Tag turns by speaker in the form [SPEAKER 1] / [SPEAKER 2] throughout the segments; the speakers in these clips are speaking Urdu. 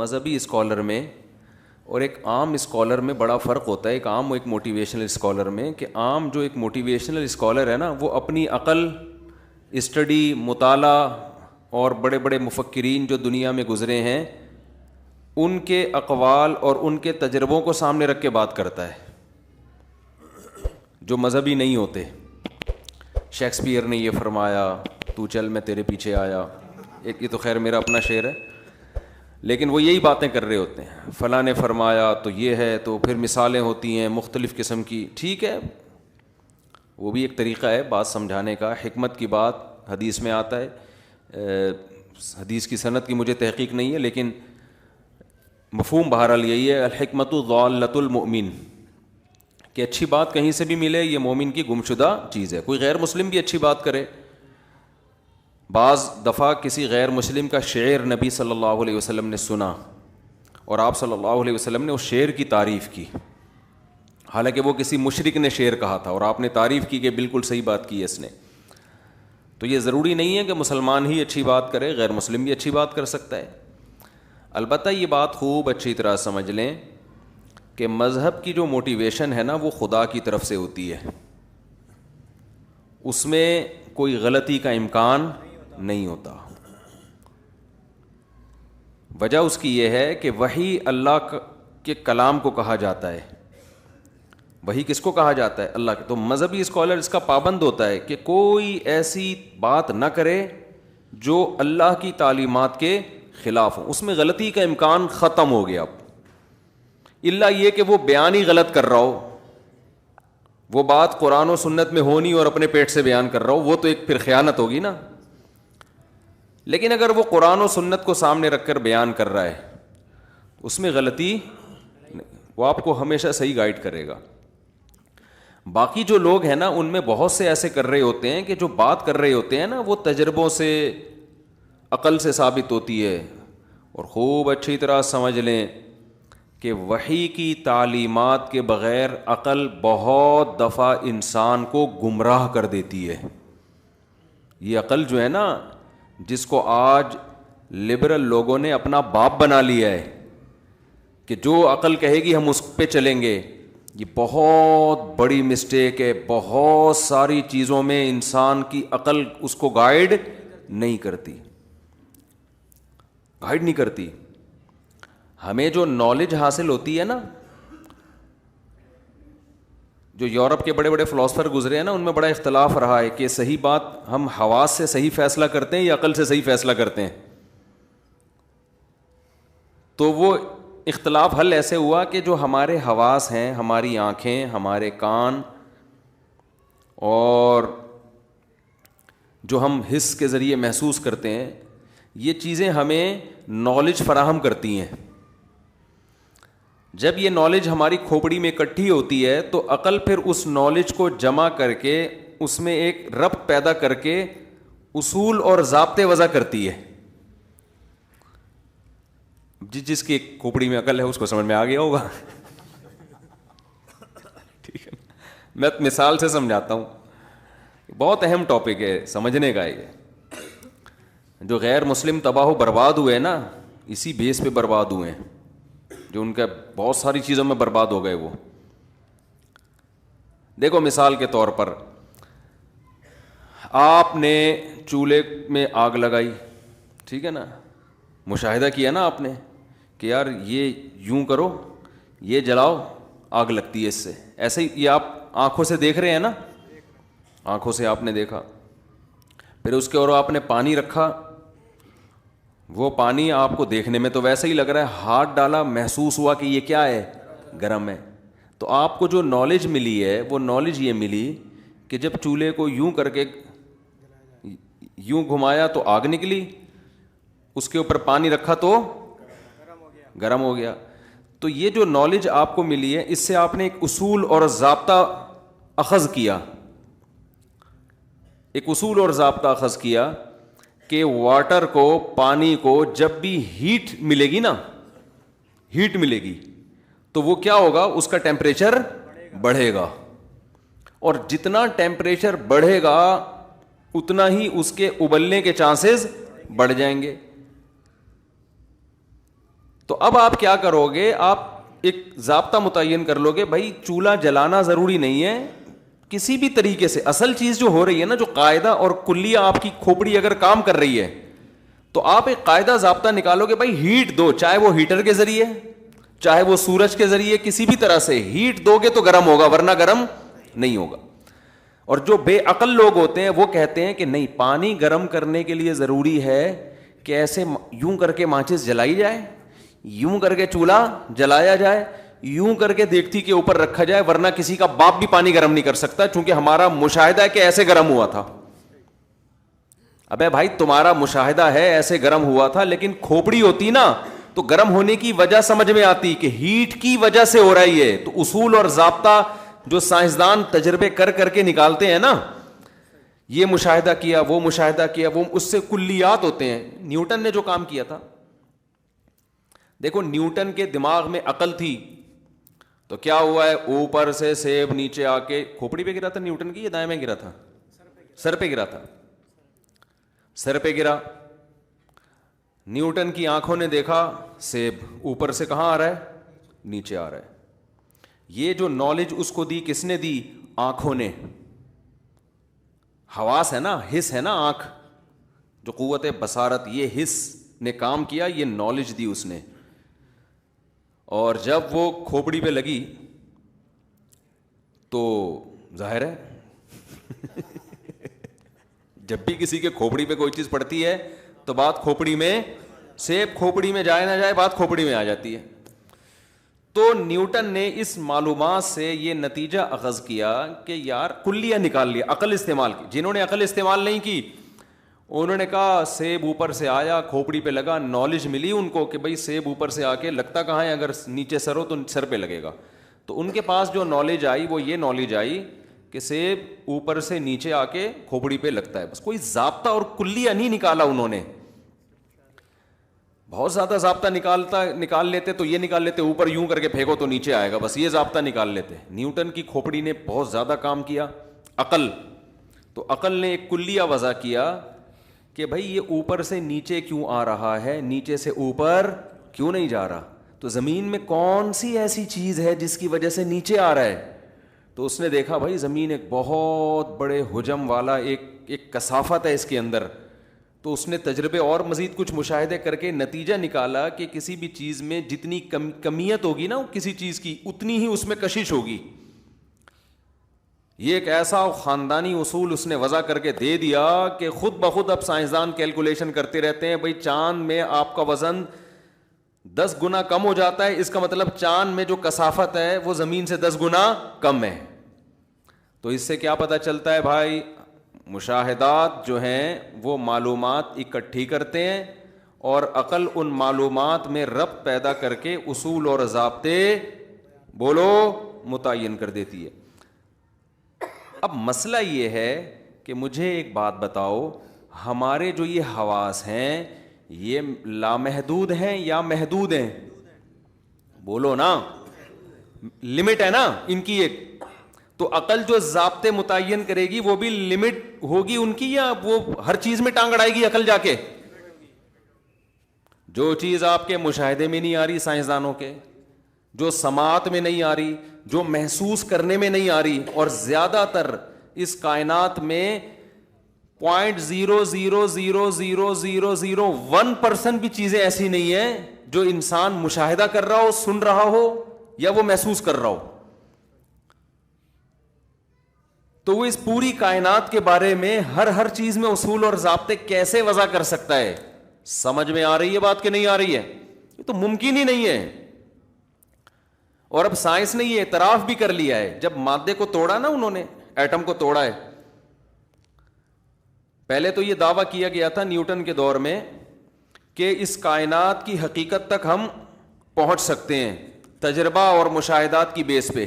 [SPEAKER 1] مذہبی اسکالر میں اور ایک عام اسکالر میں بڑا فرق ہوتا ہے. ایک عام و ایک موٹیویشنل اسکالر میں, کہ عام جو ایک موٹیویشنل اسکالر ہے نا, وہ اپنی عقل, اسٹڈی, مطالعہ اور بڑے بڑے مفکرین جو دنیا میں گزرے ہیں ان کے اقوال اور ان کے تجربوں کو سامنے رکھ کے بات کرتا ہے, جو مذہبی نہیں ہوتے. شیکسپیئر نے یہ فرمایا, تو چل میں تیرے پیچھے آیا, یہ تو خیر میرا اپنا شعر ہے, لیکن وہ یہی باتیں کر رہے ہوتے ہیں. فلاں نے فرمایا تو یہ ہے, تو پھر مثالیں ہوتی ہیں مختلف قسم کی. ٹھیک ہے, وہ بھی ایک طریقہ ہے بات سمجھانے کا. حکمت کی بات حدیث میں آتا ہے, حدیث کی سند کی مجھے تحقیق نہیں ہے, لیکن مفہوم بہرحال یہی ہے, الحکمت ضالۃ المؤمن, کہ اچھی بات کہیں سے بھی ملے یہ مومن کی گمشدہ چیز ہے. کوئی غیر مسلم بھی اچھی بات کرے. بعض دفعہ کسی غیر مسلم کا شعر نبی صلی اللہ علیہ وسلم نے سنا اور آپ صلی اللہ علیہ وسلم نے اس شعر کی تعریف کی, حالانکہ وہ کسی مشرک نے شعر کہا تھا, اور آپ نے تعریف کی کہ بالکل صحیح بات کی ہے اس نے. تو یہ ضروری نہیں ہے کہ مسلمان ہی اچھی بات کرے, غیر مسلم بھی اچھی بات کر سکتا ہے. البتہ یہ بات خوب اچھی طرح سمجھ لیں کہ مذہب کی جو موٹیویشن ہے نا وہ خدا کی طرف سے ہوتی ہے, اس میں کوئی غلطی کا امکان نہیں ہوتا. وجہ اس کی یہ ہے کہ وحی اللہ کے کلام کو کہا جاتا ہے. وحی کس کو کہا جاتا ہے؟ اللہ کے. تو مذہبی اسکالر اس کا پابند ہوتا ہے کہ کوئی ایسی بات نہ کرے جو اللہ کی تعلیمات کے خلاف ہو. اس میں غلطی کا امکان ختم ہو گیا. اب اللہ یہ کہ وہ بیان ہی غلط کر رہا ہو, وہ بات قرآن و سنت میں ہونی اور اپنے پیٹ سے بیان کر رہا ہو, وہ تو ایک پھر خیانت ہوگی نا. لیکن اگر وہ قرآن و سنت کو سامنے رکھ کر بیان کر رہا ہے اس میں غلطی, وہ آپ کو ہمیشہ صحیح گائیڈ کرے گا. باقی جو لوگ ہیں نا ان میں بہت سے ایسے کر رہے ہوتے ہیں کہ جو بات کر رہے ہوتے ہیں نا وہ تجربوں سے, عقل سے ثابت ہوتی ہے. اور خوب اچھی طرح سمجھ لیں کہ وحی کی تعلیمات کے بغیر عقل بہت دفعہ انسان کو گمراہ کر دیتی ہے. یہ عقل جو ہے نا, جس کو آج لبرل لوگوں نے اپنا باپ بنا لیا ہے کہ جو عقل کہے گی ہم اس پہ چلیں گے, یہ بہت بڑی مسٹیک ہے. بہت ساری چیزوں میں انسان کی عقل اس کو گائیڈ نہیں کرتی, گائیڈ نہیں کرتی. ہمیں جو نالج حاصل ہوتی ہے نا, جو یورپ کے بڑے بڑے فلاسفر گزرے ہیں نا ان میں بڑا اختلاف رہا ہے کہ صحیح بات ہم حواس سے صحیح فیصلہ کرتے ہیں یا عقل سے صحیح فیصلہ کرتے ہیں. تو وہ اختلاف حل ایسے ہوا کہ جو ہمارے حواس ہیں, ہماری آنکھیں, ہمارے کان, اور جو ہم حس کے ذریعے محسوس کرتے ہیں, یہ چیزیں ہمیں نالج فراہم کرتی ہیں. جب یہ نالج ہماری کھوپڑی میں اکٹھی ہوتی ہے تو عقل پھر اس نالج کو جمع کر کے اس میں ایک ربط پیدا کر کے اصول اور ضابطے وضع کرتی ہے. جس کی کھوپڑی میں عقل ہے اس کو سمجھ میں آ گیا ہوگا. ٹھیک ہے, میں مثال سے سمجھاتا ہوں, بہت اہم ٹاپک ہے سمجھنے کا. یہ جو غیر مسلم تباہ و برباد ہوئے نا اسی بیس پہ برباد ہوئے ہیں, جو ان کا بہت ساری چیزوں میں برباد ہو گئے. وہ دیکھو مثال کے طور پر آپ نے چولہے میں آگ لگائی, ٹھیک ہے نا, مشاہدہ کیا نا آپ نے کہ یار یہ یوں کرو, یہ جلاؤ, آگ لگتی ہے اس سے. ایسے ہی یہ آپ آنکھوں سے دیکھ رہے ہیں نا, آنکھوں سے آپ نے دیکھا. پھر اس کے اور آپ نے پانی رکھا, وہ پانی آپ کو دیکھنے میں تو ویسے ہی لگ رہا ہے, ہاتھ ڈالا محسوس ہوا کہ یہ کیا ہے, گرم ہے. تو آپ کو جو نالج ملی ہے وہ نالج یہ ملی کہ جب چولہے کو یوں کر کے یوں گھمایا تو آگ نکلی, اس کے اوپر پانی رکھا تو گرم ہو گیا. تو یہ جو نالج آپ کو ملی ہے اس سے آپ نے ایک اصول اور ضابطہ اخذ کیا, ایک اصول اور ضابطہ اخذ کیا کہ واٹر کو, پانی کو جب بھی ہیٹ ملے گی نا, ہیٹ ملے گی تو وہ کیا ہوگا, اس کا ٹیمپریچر بڑھے گا, اور جتنا ٹیمپریچر بڑھے گا اتنا ہی اس کے ابلنے کے چانسز بڑھ جائیں گے. تو اب آپ کیا کرو گے, آپ ایک ضابطہ متعین کر لو گے, بھائی چولہا جلانا ضروری نہیں ہے کسی بھی طریقے سے. اصل چیز جو ہو رہی ہے نا, جو قاعدہ اور کلیہ آپ کی کھوپڑی اگر کام کر رہی ہے تو آپ ایک قاعدہ ضابطہ نکالو گے, بھائی ہیٹ دو, چاہے وہ ہیٹر کے ذریعے چاہے وہ سورج کے ذریعے, کسی بھی طرح سے ہیٹ دو گے تو گرم ہوگا, ورنہ گرم نہیں ہوگا. اور جو بے عقل لوگ ہوتے ہیں وہ کہتے ہیں کہ نہیں, پانی گرم کرنے کے لیے ضروری ہے کہ ایسے یوں کر کے ماچس جلائی جائے, یوں کر کے چولہا جلایا جائے, یوں کر کے دیگچی کے اوپر رکھا جائے, ورنہ کسی کا باپ بھی پانی گرم نہیں کر سکتا, چونکہ ہمارا مشاہدہ ہے کہ ایسے گرم ہوا تھا. ابے بھائی تمہارا مشاہدہ ہے ایسے گرم ہوا تھا, لیکن کھوپڑی ہوتی نا تو گرم ہونے کی وجہ سمجھ میں آتی کہ ہیٹ کی وجہ سے ہو رہی ہے. تو اصول اور ضابطہ جو سائنسدان تجربے کر کر کے نکالتے ہیں نا, یہ مشاہدہ کیا, وہ مشاہدہ کیا, وہ اس سے کلیات ہوتے ہیں. نیوٹن نے جو کام کیا تھا, دیکھو نیوٹن کے دماغ میں عقل تھی تو کیا ہوا ہے, اوپر سے سیب نیچے آ کے کھوپڑی پہ گرا تھا نیوٹن کی, یا دائیں میں گرا تھا, سر پہ گرا تھا, سر پہ گرا. نیوٹن کی آنکھوں نے دیکھا سیب اوپر سے کہاں آ رہا ہے, نیچے آ رہا ہے. یہ جو نالج اس کو دی کس نے دی, آنکھوں نے. حواس ہے نا, حس ہے نا آنکھ, جو قوت بصارت, یہ حس نے کام کیا, یہ نالج دی اس نے. اور جب وہ کھوپڑی پہ لگی تو ظاہر ہے جب بھی کسی کے کھوپڑی پہ کوئی چیز پڑتی ہے تو بات کھوپڑی میں, سیب کھوپڑی میں جائے نہ جائے بات کھوپڑی میں آ جاتی ہے. تو نیوٹن نے اس معلومات سے یہ نتیجہ اخذ کیا کہ یار کلیہ نکال لیا, عقل استعمال کی. جنہوں نے عقل استعمال نہیں کی انہوں نے کہا سیب اوپر سے آیا کھوپڑی پہ لگا, نالج ملی ان کو کہ بھائی سیب اوپر سے آ کے لگتا کہاں ہے, اگر نیچے سر ہو تو سر پہ لگے گا. تو ان کے پاس جو نالج آئی وہ یہ نالج آئی کہ سیب اوپر سے نیچے آ کے کھوپڑی پہ لگتا ہے. بس کوئی ضابطہ اور کلیہ نہیں نکالا انہوں نے. بہت زیادہ ضابطہ نکال لیتے تو یہ نکال لیتے اوپر یوں کر کے پھینکو تو نیچے آئے گا, بس یہ ضابطہ نکال لیتے. نیوٹن کی کھوپڑی نے بہت زیادہ کام کیا, عقل. تو عقل نے ایک کلیہ وضع کیا کہ بھائی یہ اوپر سے نیچے کیوں آ رہا ہے, نیچے سے اوپر کیوں نہیں جا رہا, تو زمین میں کون سی ایسی چیز ہے جس کی وجہ سے نیچے آ رہا ہے. تو اس نے دیکھا بھائی زمین ایک بہت بڑے حجم والا ایک کثافت ہے اس کے اندر. تو اس نے تجربے اور مزید کچھ مشاہدے کر کے نتیجہ نکالا کہ کسی بھی چیز میں جتنی کمیت ہوگی نا کسی چیز کی, اتنی ہی اس میں کشش ہوگی. یہ ایک ایسا خاندانی اصول اس نے وضع کر کے دے دیا کہ خود بخود اب سائنسدان کیلکولیشن کرتے رہتے ہیں, بھائی چاند میں آپ کا وزن 10 گنا کم ہو جاتا ہے, اس کا مطلب چاند میں جو کثافت ہے وہ زمین سے 10 گنا کم ہے. تو اس سے کیا پتہ چلتا ہے بھائی, مشاہدات جو ہیں وہ معلومات اکٹھی کرتے ہیں اور عقل ان معلومات میں ربط پیدا کر کے اصول اور ضابطے بولو متعین کر دیتی ہے. اب مسئلہ یہ ہے کہ مجھے ایک بات بتاؤ, ہمارے جو یہ حواس ہیں یہ لامحدود ہیں یا محدود ہیں؟ بولو نا, لمٹ ہے نا ان کی ایک. تو عقل جو ضابطے متعین کرے گی وہ بھی لمٹ ہوگی ان کی, یا وہ ہر چیز میں ٹانگ اڑائے گی عقل جا کے؟ جو چیز آپ کے مشاہدے میں نہیں آ رہی سائنسدانوں کے, جو سماعت میں نہیں آ رہی, جو محسوس کرنے میں نہیں آ رہی, اور زیادہ تر اس کائنات میں 0.0000001% بھی چیزیں ایسی نہیں ہیں جو انسان مشاہدہ کر رہا ہو, سن رہا ہو یا وہ محسوس کر رہا ہو. تو وہ اس پوری کائنات کے بارے میں ہر چیز میں اصول اور ضابطے کیسے وضع کر سکتا ہے؟ سمجھ میں آ رہی ہے بات کہ نہیں آ رہی ہے؟ یہ تو ممکن ہی نہیں ہے. اور اب سائنس نے یہ اعتراف بھی کر لیا ہے, جب مادے کو توڑا نا انہوں نے, ایٹم کو توڑا ہے. پہلے تو یہ دعویٰ کیا گیا تھا نیوٹن کے دور میں کہ اس کائنات کی حقیقت تک ہم پہنچ سکتے ہیں تجربہ اور مشاہدات کی بیس پہ.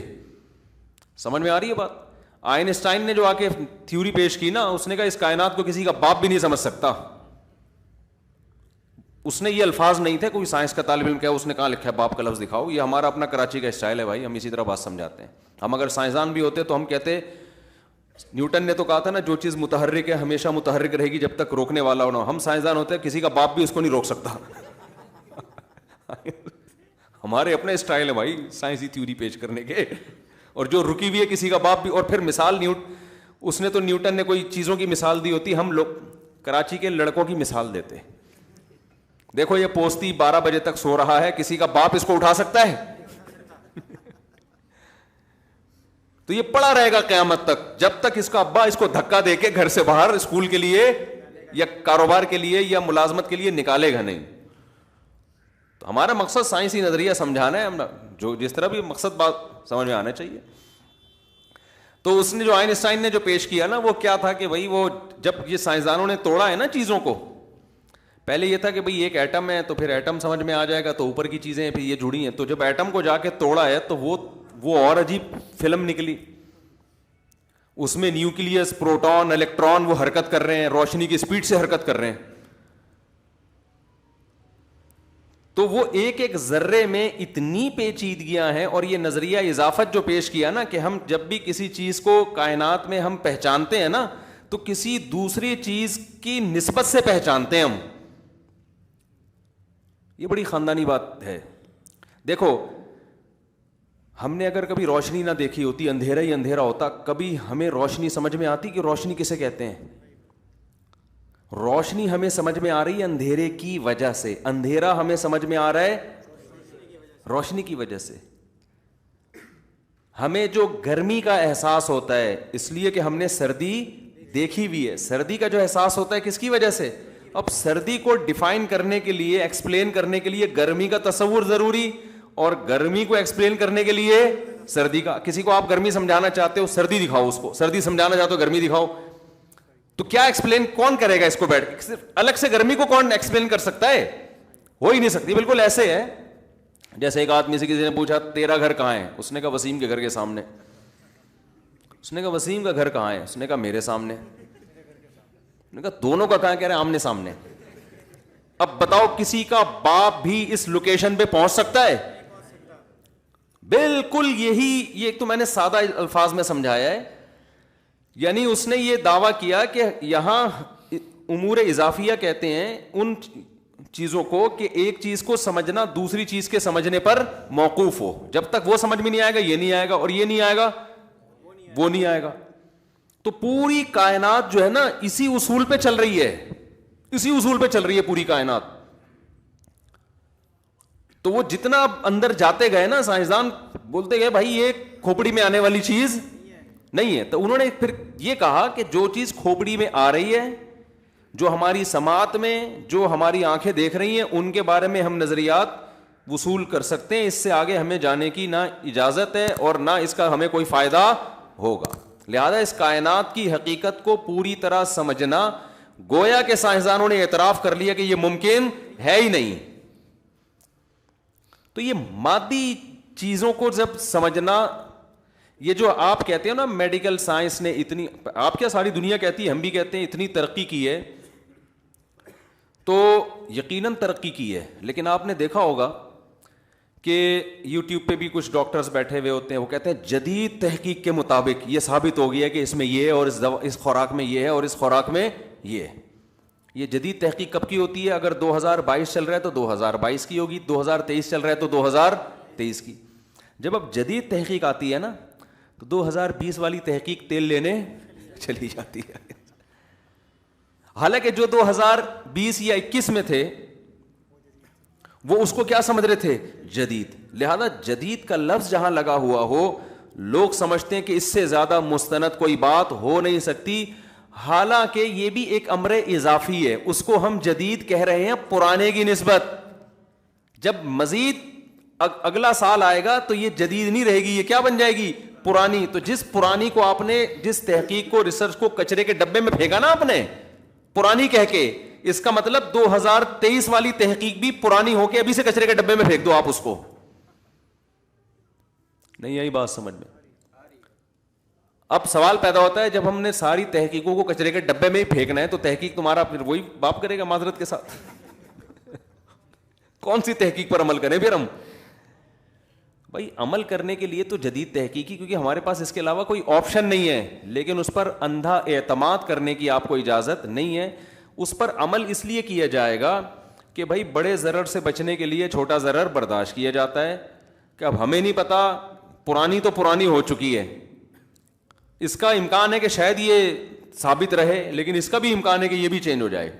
[SPEAKER 1] سمجھ میں آ رہی ہے بات؟ آئنسٹائن نے جو آ کے تھیوری پیش کی نا, اس نے کہا اس کائنات کو کسی کا باپ بھی نہیں سمجھ سکتا. اس نے یہ الفاظ نہیں تھے, کوئی سائنس کا طالب علم کیا اس نے کہاں لکھا ہے باپ کا لفظ دکھاؤ. یہ ہمارا اپنا کراچی کا اسٹائل ہے بھائی, ہم اسی طرح بات سمجھاتے ہیں. ہم اگر سائنسدان بھی ہوتے تو ہم کہتے, نیوٹن نے تو کہا تھا نا جو چیز متحرک ہے ہمیشہ متحرک رہے گی جب تک روکنے والا نہ ہو. ہم سائنسدان ہوتے ہیں کسی کا باپ بھی اس کو نہیں روک سکتا. ہمارے اپنے اسٹائل ہے بھائی سائنسی تھیوری پیش کرنے کے, اور جو رکی ہوئی ہے کسی کا باپ بھی. اور پھر مثال اس نے تو نیوٹن نے کوئی چیزوں کی مثال دی ہوتی, ہم لوگ کراچی کے لڑکوں کی مثال دیتے. دیکھو یہ پوستی 12 بجے تک سو رہا ہے, کسی کا باپ اس کو اٹھا سکتا ہے؟ تو یہ پڑا رہے گا قیامت تک, جب تک اس کا ابا اس کو دھکا دے کے گھر سے باہر اسکول کے لیے یا کاروبار کے لیے یا ملازمت کے لیے نکالے گا نہیں. تو ہمارا مقصد سائنسی نظریہ سمجھانا ہے, ہم جو جس طرح بھی مقصد بات سمجھ میں آنا چاہیے. تو اس نے جو آئنسٹائن نے جو پیش کیا نا, وہ کیا تھا کہ بھائی وہ جب یہ سائنسدانوں نے توڑا ہے نا چیزوں کو, پہلے یہ تھا کہ بھئی ایک ایٹم ہے تو پھر ایٹم سمجھ میں آ جائے گا, تو اوپر کی چیزیں پھر یہ جڑی ہیں. تو جب ایٹم کو جا کے توڑا ہے تو وہ اور عجیب فلم نکلی. اس میں نیوکلیس, پروٹون, الیکٹران وہ حرکت کر رہے ہیں, روشنی کی اسپیڈ سے حرکت کر رہے ہیں. تو وہ ایک ایک ذرے میں اتنی پیچیدگیاں ہیں. اور یہ نظریہ اضافت جو پیش کیا نا کہ ہم جب بھی کسی چیز کو کائنات میں ہم پہچانتے ہیں نا تو کسی دوسری چیز کی نسبت سے پہچانتے ہیں ہم. یہ بڑی خاندانی بات ہے. دیکھو ہم نے اگر کبھی روشنی نہ دیکھی ہوتی, اندھیرا ہی اندھیرا ہوتا, کبھی ہمیں روشنی سمجھ میں آتی کہ روشنی کسے کہتے ہیں؟ روشنی ہمیں سمجھ میں آ رہی ہے اندھیرے کی وجہ سے, اندھیرا ہمیں سمجھ میں آ رہا ہے روشنی کی وجہ سے. ہمیں جو گرمی کا احساس ہوتا ہے اس لیے کہ ہم نے سردی دیکھی ہوئی ہے. سردی کا جو احساس ہوتا ہے کس کی وجہ سے؟ اب سردی کو ڈیفائن کرنے کے لیے, ایکسپلین کرنے کے لیے گرمی کا تصور ضروری, اور گرمی کو ایکسپلین کرنے کے لیے سردی کا. کسی کو آپ گرمی سمجھانا چاہتے ہو سردی دکھاؤ, اس کو سردی سمجھانا چاہتے ہو گرمی دکھاؤ. تو کیا ایکسپلین کون کرے گا اس کو بیٹھ کے؟ الگ سے گرمی کو کون ایکسپلین کر سکتا ہے؟ ہو ہی نہیں سکتی. بالکل ایسے ہے جیسے ایک آدمی سے کسی نے پوچھا تیرا گھر کہاں ہے, اس نے کہا وسیم کے گھر کے سامنے. اس نے کہا وسیم کا گھر کہاں ہے, اس نے کہا میرے سامنے. نے کہا دونوں کا کہاں؟ کہہ رہے آمنے سامنے. اب بتاؤ کسی کا باپ بھی اس لوکیشن پہ پہنچ سکتا ہے؟ بالکل یہی, یہ ایک تو میں نے سادہ الفاظ میں سمجھایا ہے. یعنی اس نے یہ دعویٰ کیا کہ یہاں امور اضافیہ کہتے ہیں ان چیزوں کو کہ ایک چیز کو سمجھنا دوسری چیز کے سمجھنے پر موقوف ہو. جب تک وہ سمجھ میں نہیں آئے گا یہ نہیں آئے گا, اور یہ نہیں آئے گا وہ نہیں آئے گا. تو پوری کائنات جو ہے نا اسی اصول پہ چل رہی ہے, اسی اصول پہ چل رہی ہے پوری کائنات. تو وہ جتنا اندر جاتے گئے نا سائنسدان بولتے گئے بھائی یہ کھوپڑی میں آنے والی چیز نہیں ہے. تو انہوں نے پھر یہ کہا کہ جو چیز کھوپڑی میں آ رہی ہے, جو ہماری سماعت میں, جو ہماری آنکھیں دیکھ رہی ہیں, ان کے بارے میں ہم نظریات وصول کر سکتے ہیں. اس سے آگے ہمیں جانے کی نہ اجازت ہے اور نہ اس کا ہمیں کوئی فائدہ ہوگا. لہذا اس کائنات کی حقیقت کو پوری طرح سمجھنا, گویا کہ سائنسدانوں نے اعتراف کر لیا کہ یہ ممکن ہے ہی نہیں. تو یہ مادی چیزوں کو جب سمجھنا, یہ جو آپ کہتے ہیں نا میڈیکل سائنس نے اتنی, آپ کیا ساری دنیا کہتی ہے, ہم بھی کہتے ہیں اتنی ترقی کی ہے, تو یقیناً ترقی کی ہے. لیکن آپ نے دیکھا ہوگا کہ یوٹیوب پہ بھی کچھ ڈاکٹرز بیٹھے ہوئے ہوتے ہیں, وہ کہتے ہیں جدید تحقیق کے مطابق یہ ثابت ہو گیا کہ اس میں یہ ہے, اور اس خوراک میں یہ ہے, اور اس خوراک میں یہ ہے. یہ جدید تحقیق کب کی ہوتی ہے؟ اگر 2022 چل رہا ہے تو 2022 کی ہوگی, 2023 چل رہا ہے تو 2023 کی. جب اب جدید تحقیق آتی ہے نا تو 2020 والی تحقیق تیل لینے چلی جاتی ہے. حالانکہ جو 2020 یا 21 میں تھے وہ اس کو کیا سمجھ رہے تھے؟ جدید. لہذا جدید کا لفظ جہاں لگا ہوا ہو لوگ سمجھتے ہیں کہ اس سے زیادہ مستند کوئی بات ہو نہیں سکتی. حالانکہ یہ بھی ایک امر اضافی ہے, اس کو ہم جدید کہہ رہے ہیں پرانے کی نسبت. جب مزید اگلا سال آئے گا تو یہ جدید نہیں رہے گی, یہ کیا بن جائے گی؟ پرانی. تو جس پرانی کو آپ نے, جس تحقیق کو, ریسرچ کو کچرے کے ڈبے میں پھینکا نا آپ نے پرانی کہہ کے, اس کا مطلب 2023 والی تحقیق بھی پرانی ہو کے ابھی سے کچرے کے ڈبے میں پھینک دو آپ اس کو. نہیں آئی بات سمجھ میں؟ اب سوال پیدا ہوتا ہے جب ہم نے ساری تحقیقوں کو کچرے کے ڈبے میں ہی پھینکنا ہے تو تحقیق تمہارا پھر وہی باپ کرے گا معذرت کے ساتھ. کون سی تحقیق پر عمل کریں پھر ہم؟ بھائی عمل کرنے کے لیے تو جدید تحقیقی, کیونکہ ہمارے پاس اس کے علاوہ کوئی آپشن نہیں ہے, لیکن اس پر اندھا اعتماد کرنے کی آپ کو اجازت نہیں ہے. اس پر عمل اس لیے کیا جائے گا کہ بھائی بڑے ضرر سے بچنے کے لیے چھوٹا ضرر برداشت کیا جاتا ہے کہ اب ہمیں نہیں پتا, پرانی تو پرانی ہو چکی ہے, اس کا امکان ہے کہ شاید یہ ثابت رہے, لیکن اس کا بھی امکان ہے کہ یہ بھی چینج ہو جائے.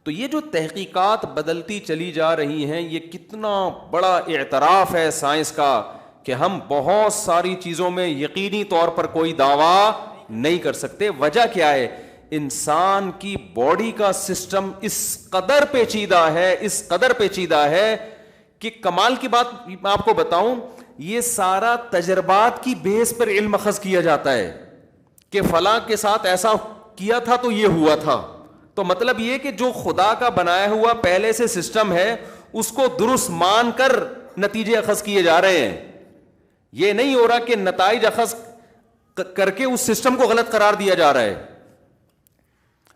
[SPEAKER 1] تو یہ جو تحقیقات بدلتی چلی جا رہی ہیں, یہ کتنا بڑا اعتراف ہے سائنس کا کہ ہم بہت ساری چیزوں میں یقینی طور پر کوئی دعویٰ نہیں کر سکتے. وجہ کیا ہے؟ انسان کی باڈی کا سسٹم اس قدر پیچیدہ ہے, اس قدر پیچیدہ ہے کہ کمال کی بات میں آپ کو بتاؤں, یہ سارا تجربات کی بیس پر علم اخذ کیا جاتا ہے کہ فلاں کے ساتھ ایسا کیا تھا تو یہ ہوا تھا. تو مطلب یہ کہ جو خدا کا بنایا ہوا پہلے سے سسٹم ہے اس کو درست مان کر نتیجے اخذ کیے جا رہے ہیں. یہ نہیں ہو رہا کہ نتائج اخذ کر کے اس سسٹم کو غلط قرار دیا جا رہا ہے.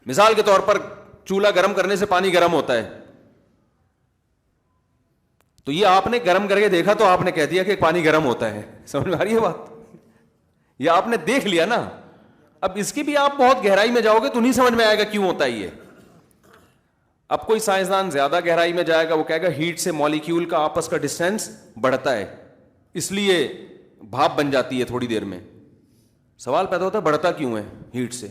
[SPEAKER 1] مثال کے طور پر چولہا گرم کرنے سے پانی گرم ہوتا ہے, تو یہ آپ نے گرم کر کے دیکھا تو آپ نے کہہ دیا کہ پانی گرم ہوتا ہے. سمجھ میں آ رہی ہے بات؟ یہ آپ نے دیکھ لیا نا. اب اس کی بھی آپ بہت گہرائی میں جاؤ گے تو نہیں سمجھ میں آئے گا کیوں ہوتا ہے یہ. اب کوئی سائنسدان زیادہ گہرائی میں جائے گا, وہ کہے گا ہیٹ سے مالیکیول کا آپس کا ڈسٹینس بڑھتا ہے, اس لیے بھاپ بن جاتی ہے تھوڑی دیر میں. سوال پیدا ہوتا ہے بڑھتا کیوں ہے ہیٹ سے؟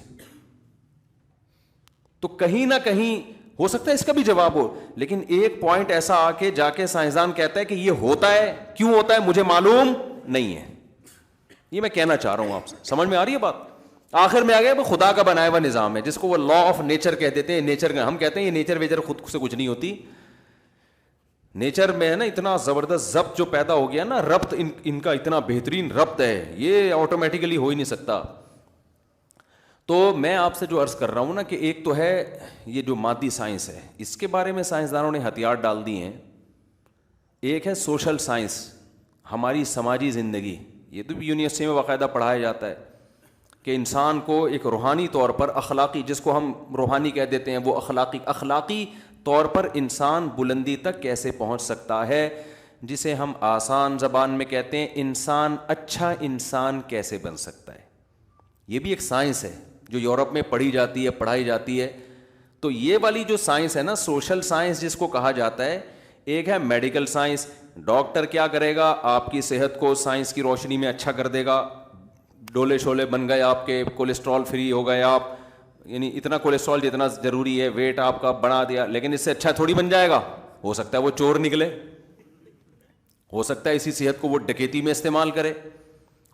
[SPEAKER 1] تو کہیں نہ کہیں ہو سکتا ہے اس کا بھی جواب ہو, لیکن ایک پوائنٹ ایسا آ کے جا کے سائنسدان کہتا ہے کہ یہ ہوتا ہے, کیوں ہوتا ہے مجھے معلوم نہیں ہے. یہ میں کہنا چاہ رہا ہوں آپ سے, سمجھ میں آ رہی ہے بات؟ آخر میں آ گیا وہ خدا کا بنایا ہوا نظام ہے جس کو وہ لا آف نیچر کہہ دیتے ہیں. نیچر کا ہم کہتے ہیں یہ نیچر ویچر خود سے کچھ نہیں ہوتی. نیچر میں ہے نا اتنا زبردست ضبط جو پیدا ہو گیا نا, ربط ان کا اتنا بہترین ربط ہے, یہ آٹومیٹیکلی ہو ہی نہیں سکتا. تو میں آپ سے جو عرض کر رہا ہوں نا کہ ایک تو ہے یہ جو مادی سائنس ہے, اس کے بارے میں سائنسدانوں نے ہتھیار ڈال دیے ہیں. ایک ہے سوشل سائنس, ہماری سماجی زندگی. یہ تو بھی یونیورسٹی میں باقاعدہ پڑھایا جاتا ہے کہ انسان کو ایک روحانی طور پر اخلاقی, جس کو ہم روحانی کہہ دیتے ہیں, وہ اخلاقی طور پر انسان بلندی تک کیسے پہنچ سکتا ہے, جسے ہم آسان زبان میں کہتے ہیں انسان اچھا انسان کیسے بن سکتا ہے. یہ بھی ایک سائنس ہے جو یورپ میں پڑھی جاتی ہے, پڑھائی جاتی ہے. تو یہ والی جو سائنس ہے نا, سوشل سائنس جس کو کہا جاتا ہے. ایک ہے میڈیکل سائنس, ڈاکٹر کیا کرے گا, آپ کی صحت کو سائنس کی روشنی میں اچھا کر دے گا. ڈولے شولے بن گئے آپ کے, کولیسٹرول فری ہو گئے آپ, یعنی اتنا کولیسٹرول جتنا ضروری ہے, ویٹ آپ کا بنا دیا, لیکن اس سے اچھا تھوڑی بن جائے گا. ہو سکتا ہے وہ چور نکلے, ہو سکتا ہے اسی صحت کو وہ ڈکیتی میں استعمال کرے,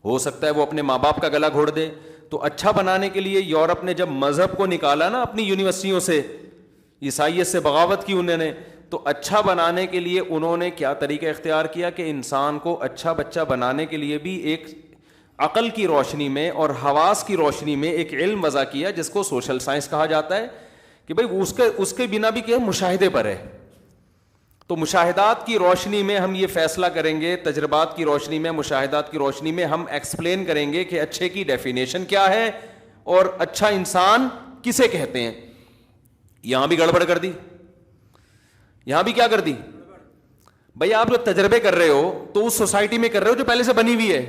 [SPEAKER 1] ہو سکتا ہے وہ اپنے ماں باپ کا گلا گھوڑ دے. تو اچھا بنانے کے لیے یورپ نے جب مذہب کو نکالا نا اپنی یونیورسٹیوں سے, عیسائیت سے بغاوت کی انہوں نے, تو اچھا بنانے کے لیے انہوں نے کیا طریقہ اختیار کیا کہ انسان کو اچھا بچہ بنانے کے لیے بھی ایک عقل کی روشنی میں اور حواس کی روشنی میں ایک علم وضع کیا جس کو سوشل سائنس کہا جاتا ہے کہ بھئی اس کے بنا بھی کیا مشاہدے پر ہے. تو مشاہدات کی روشنی میں ہم یہ فیصلہ کریں گے, تجربات کی روشنی میں, مشاہدات کی روشنی میں ہم ایکسپلین کریں گے کہ اچھے کی ڈیفینیشن کیا ہے اور اچھا انسان کسے کہتے ہیں. یہاں بھی گڑبڑ کر دی, یہاں بھی کیا کر دی بھئی, آپ جو تجربے کر رہے ہو تو اس سوسائٹی میں کر رہے ہو جو پہلے سے بنی ہوئی ہے,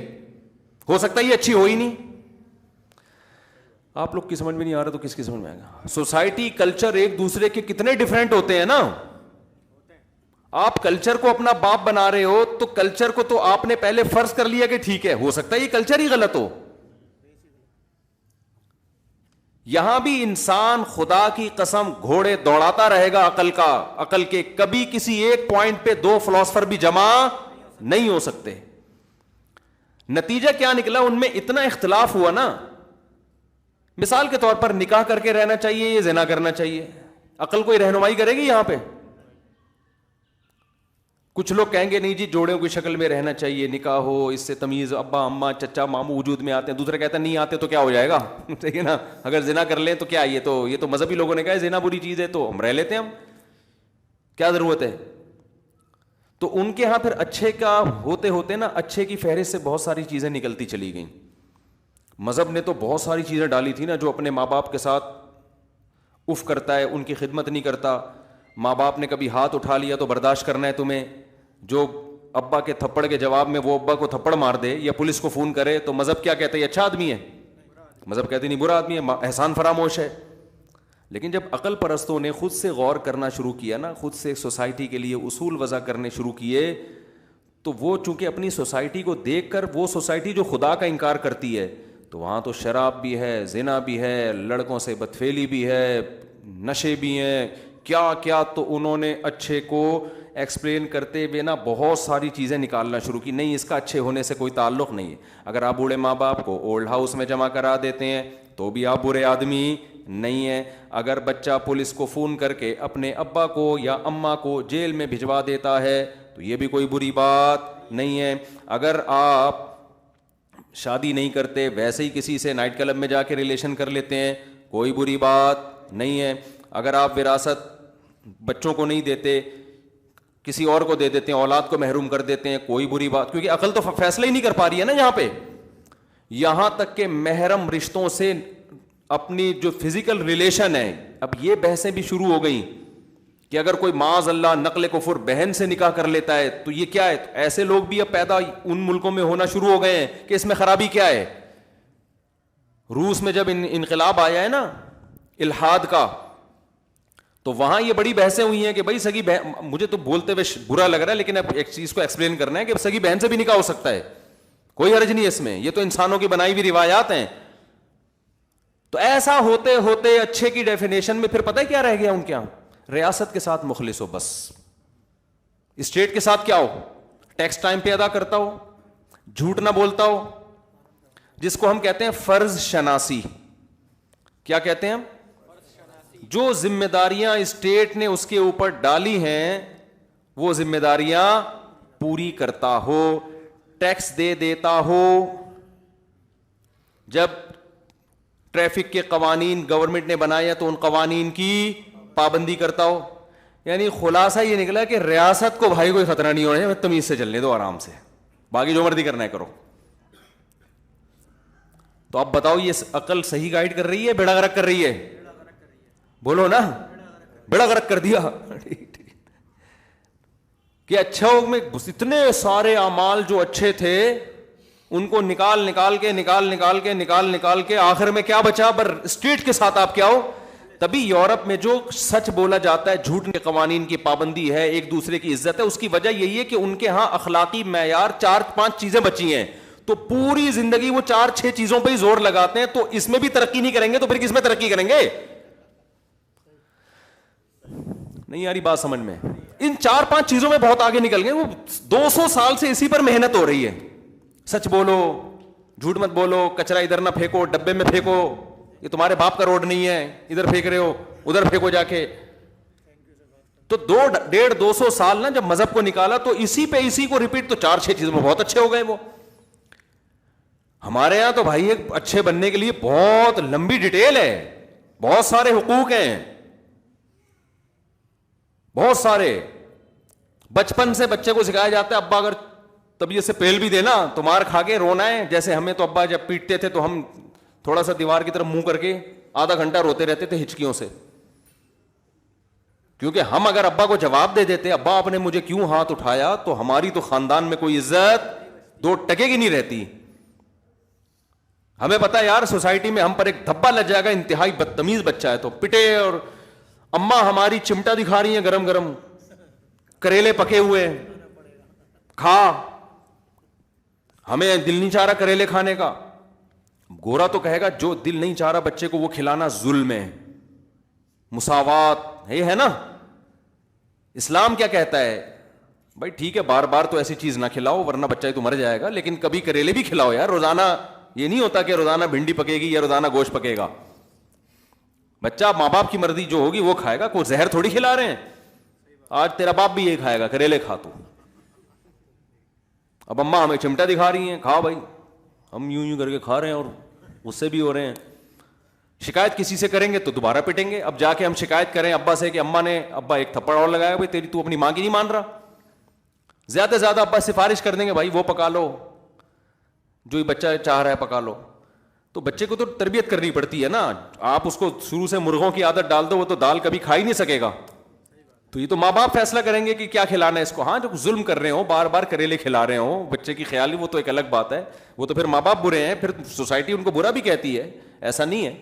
[SPEAKER 1] ہو سکتا ہے یہ اچھی ہو ہی نہیں. آپ لوگ کی سمجھ میں نہیں آ رہا تو کس کی سمجھ میں آئے گا؟ سوسائٹی کلچر ایک دوسرے کے کتنے ڈیفرنٹ ہوتے ہیں نا. آپ کلچر کو اپنا باپ بنا رہے ہو تو کلچر کو تو آپ نے پہلے فرض کر لیا کہ ٹھیک ہے, ہو سکتا ہے یہ کلچر ہی غلط ہو. یہاں بھی انسان خدا کی قسم گھوڑے دوڑاتا رہے گا عقل کے, کبھی کسی ایک پوائنٹ پہ دو فلاسفر بھی جمع نہیں ہو سکتے. نتیجہ کیا نکلا, ان میں اتنا اختلاف ہوا نا. مثال کے طور پر نکاح کر کے رہنا چاہیے یا زنا کرنا چاہیے, عقل کوئی رہنمائی کرے گی یہاں پہ؟ کچھ لوگ کہیں گے نہیں جی جوڑوں کی شکل میں رہنا چاہیے, نکاح ہو, اس سے تمیز ابا اماں چچا ماموں وجود میں آتے ہیں. دوسرے کہتے ہیں نہیں آتے تو کیا ہو جائے گا, ٹھیک ہے نا, اگر زنا کر لیں تو کیا, یہ تو مذہبی لوگوں نے کہا ہے زنا بری چیز ہے تو ہم رہ لیتے ہیں, ہم کیا ضرورت ہے. تو ان کے ہاں پھر اچھے کا ہوتے ہوتے نا, اچھے کی فہرست سے بہت ساری چیزیں نکلتی چلی گئیں. مذہب نے تو بہت ساری چیزیں ڈالی تھی نا, جو اپنے ماں باپ کے ساتھ اف کرتا ہے, ان کی خدمت نہیں کرتا. ماں باپ نے کبھی ہاتھ اٹھا لیا تو برداشت کرنا ہے تمہیں, جو ابا کے تھپڑ کے جواب میں وہ ابا کو تھپڑ مار دے یا پولیس کو فون کرے تو مذہب کیا کہتا ہے, یہ اچھا آدمی ہے؟ مذہب کہتے نہیں برا آدمی ہے, احسان فراموش ہے. لیکن جب عقل پرستوں نے خود سے غور کرنا شروع کیا نا, خود سے سوسائٹی کے لیے اصول وضع کرنے شروع کیے, تو وہ چونکہ اپنی سوسائٹی کو دیکھ کر, وہ سوسائٹی جو خدا کا انکار کرتی ہے, تو وہاں تو شراب بھی ہے, زنا بھی ہے, لڑکوں سے بدفعلی بھی ہے, نشے بھی ہیں, کیا کیا. تو انہوں نے اچھے کو ایکسپلین کرتے ہوئے نا بہت ساری چیزیں نکالنا شروع کی. نہیں, اس کا اچھے ہونے سے کوئی تعلق نہیں ہے. اگر آپ بوڑھے ماں باپ کو اولڈ ہاؤس میں جمع کرا دیتے ہیں تو بھی آپ برے آدمی نہیں ہیں. اگر بچہ پولیس کو فون کر کے اپنے ابا کو یا اماں کو جیل میں بھجوا دیتا ہے تو یہ بھی کوئی بری بات نہیں ہے. اگر آپ شادی نہیں کرتے, ویسے ہی کسی سے نائٹ کلب میں جا کے ریلیشن کر لیتے ہیں, کوئی بری بات نہیں ہے. اگر آپ وراثت بچوں کو نہیں دیتے, کسی اور کو دے دیتے ہیں, اولاد کو محروم کر دیتے ہیں, کوئی بری بات, کیونکہ عقل تو فیصلہ ہی نہیں کر پا رہی ہے نا یہاں پہ. یہاں تک کہ محرم رشتوں سے اپنی جو فزیکل ریلیشن ہے, اب یہ بحثیں بھی شروع ہو گئیں کہ اگر کوئی معاذ اللہ نقل کفر بہن سے نکاح کر لیتا ہے تو یہ کیا ہے. ایسے لوگ بھی اب پیدا ان ملکوں میں ہونا شروع ہو گئے ہیں کہ اس میں خرابی کیا ہے. روس میں جب انقلاب آیا ہے نا الحاد کا, تو وہاں یہ بڑی بحثیں ہوئی ہیں کہ بھائی سگی بہن, مجھے تو بولتے ہوئے برا لگ رہا ہے لیکن اب ایک چیز کو ایکسپلین کرنا ہے کہ سگی بہن سے بھی نکاح ہو سکتا ہے, کوئی حرج نہیں ہے اس میں, یہ تو انسانوں کی بنائی ہوئی روایات ہیں. تو ایسا ہوتے ہوتے اچھے کی ڈیفینیشن میں پھر پتہ ہے کیا رہ گیا ان کے یہاں, ریاست کے ساتھ مخلص ہو, بس اسٹیٹ کے ساتھ کیا ہو, ٹیکس ٹائم پہ ادا کرتا ہو, جھوٹ نہ بولتا ہو, جس کو ہم کہتے ہیں فرض شناسی. کیا کہتے ہیں ہم؟ جو ذمہ داریاں اسٹیٹ نے اس کے اوپر ڈالی ہیں وہ ذمہ داریاں پوری کرتا ہو, ٹیکس دے دیتا ہو. جب ٹریفک کے قوانین گورنمنٹ نے بنائے تو ان قوانین کی پابندی کرتا ہو. یعنی خلاصہ یہ نکلا کہ ریاست کو بھائی کوئی خطرہ نہیں ہونا ہے, تمیز سے چلنے دو آرام سے, باقی جو مرضی کرنا ہے کرو. تو اب بتاؤ یہ عقل صحیح گائیڈ کر رہی ہے بیڑا غرق کر رہی ہے؟ بولو نا, بیڑا غرق کر دیا. کہ اچھا میں اتنے سارے اعمال جو اچھے تھے ان کو نکال کے آخر میں کیا بچا, پر اسٹریٹ کے ساتھ آپ کیا ہو. تبھی یورپ میں جو سچ بولا جاتا ہے, جھوٹ کے قوانین کی پابندی ہے, ایک دوسرے کی عزت ہے, اس کی وجہ یہی ہے کہ ان کے ہاں اخلاقی معیار 4-5 چیزیں بچی ہیں, تو پوری زندگی وہ 4-6 چیزوں پہ ہی زور لگاتے ہیں. تو اس میں بھی ترقی نہیں کریں گے تو پھر کس میں ترقی کریں گے؟ نہیں یاری بات سمجھ میں. ان 4-5 چیزوں میں بہت آگے نکل گئے. وہ 200 سال سے اسی پر محنت ہو رہی ہے. سچ بولو, جھوٹ مت بولو, کچرا ادھر نہ پھینکو, ڈبے میں پھینکو, یہ تمہارے باپ کا روڈ نہیں ہے, ادھر پھینک رہے ہو, ادھر پھینکو جا کے. تو 150-200 سال نا جب مذہب کو نکالا تو اسی پہ اسی کو ریپیٹ, تو 4-6 چیزوں میں بہت اچھے ہو گئے. وہ ہمارے یہاں تو بھائی ایک اچھے بننے کے لیے بہت لمبی ڈیٹیل ہے, بہت سارے حقوق ہیں, بہت سارے. بچپن سے بچے کو سکھایا جاتا ہے ابا اگر طبیعت سے پہل بھی دینا تو مار کھا کے رونا ہے. جیسے ہمیں تو ابا جب پیٹتے تھے تو ہم تھوڑا سا دیوار کی طرف منہ کر کے آدھا گھنٹہ روتے رہتے تھے ہچکیوں سے, کیونکہ ہم اگر ابا کو جواب دے دیتے ابا آپ نے مجھے کیوں ہاتھ اٹھایا, تو ہماری تو خاندان میں کوئی عزت 2 ٹکے کی نہیں رہتی. ہمیں پتا یار سوسائٹی میں ہم پر ایک دھبا لگ جائے گا, انتہائی بدتمیز بچہ ہے تو پٹے. اور اماں ہماری چمٹا دکھا رہی ہیں گرم گرم, کریلے پکے ہوئے کھا, ہمیں دل نہیں چاہ رہا کریلے کھانے کا. گورا تو کہے گا جو دل نہیں چاہ رہا بچے کو وہ کھلانا ظلم ہے, مساوات یہ ہے نا. اسلام کیا کہتا ہے؟ بھائی ٹھیک ہے بار بار تو ایسی چیز نہ کھلاؤ ورنہ بچہ ہی تو مر جائے گا, لیکن کبھی کریلے بھی کھلاؤ یار. روزانہ یہ نہیں ہوتا کہ روزانہ بھنڈی پکے گی یا روزانہ گوشت پکے گا. بچہ ماں باپ کی مرضی جو ہوگی وہ کھائے گا, کوئی زہر تھوڑی کھلا رہے ہیں. آج تیرا باپ بھی یہ کھائے گا, کریلے کھا تو. اب اماں ہمیں چمٹا دکھا رہی ہیں, کھا بھائی, ہم یوں کر کے کھا رہے ہیں اور اس سے بھی ہو رہے ہیں. شکایت کسی سے کریں گے تو دوبارہ پٹیں گے. اب جا کے ہم شکایت کریں ابا سے کہ اماں نے ابا ایک تھپڑ اور لگایا, بھائی تیری تو اپنی ماں کی نہیں مان رہا. زیادہ سے زیادہ ابا سفارش کر دیں گے بھائی وہ پکا لو جو یہ بچہ چاہ رہا ہے پکا لو. تو بچے کو تو تربیت کرنی پڑتی ہے نا. آپ اس کو شروع سے مرغوں کی عادت ڈال دو وہ تو دال کبھی کھا ہی نہیں سکے گا. تو یہ تو ماں باپ فیصلہ کریں گے کہ کیا کھلانا ہے اس کو. ہاں جو ظلم کر رہے ہوں, بار بار کریلے کھلا رہے ہوں بچے کی خیال, وہ تو ایک الگ بات ہے, وہ تو پھر ماں باپ برے ہیں, پھر سوسائٹی ان کو برا بھی کہتی ہے, ایسا نہیں ہے.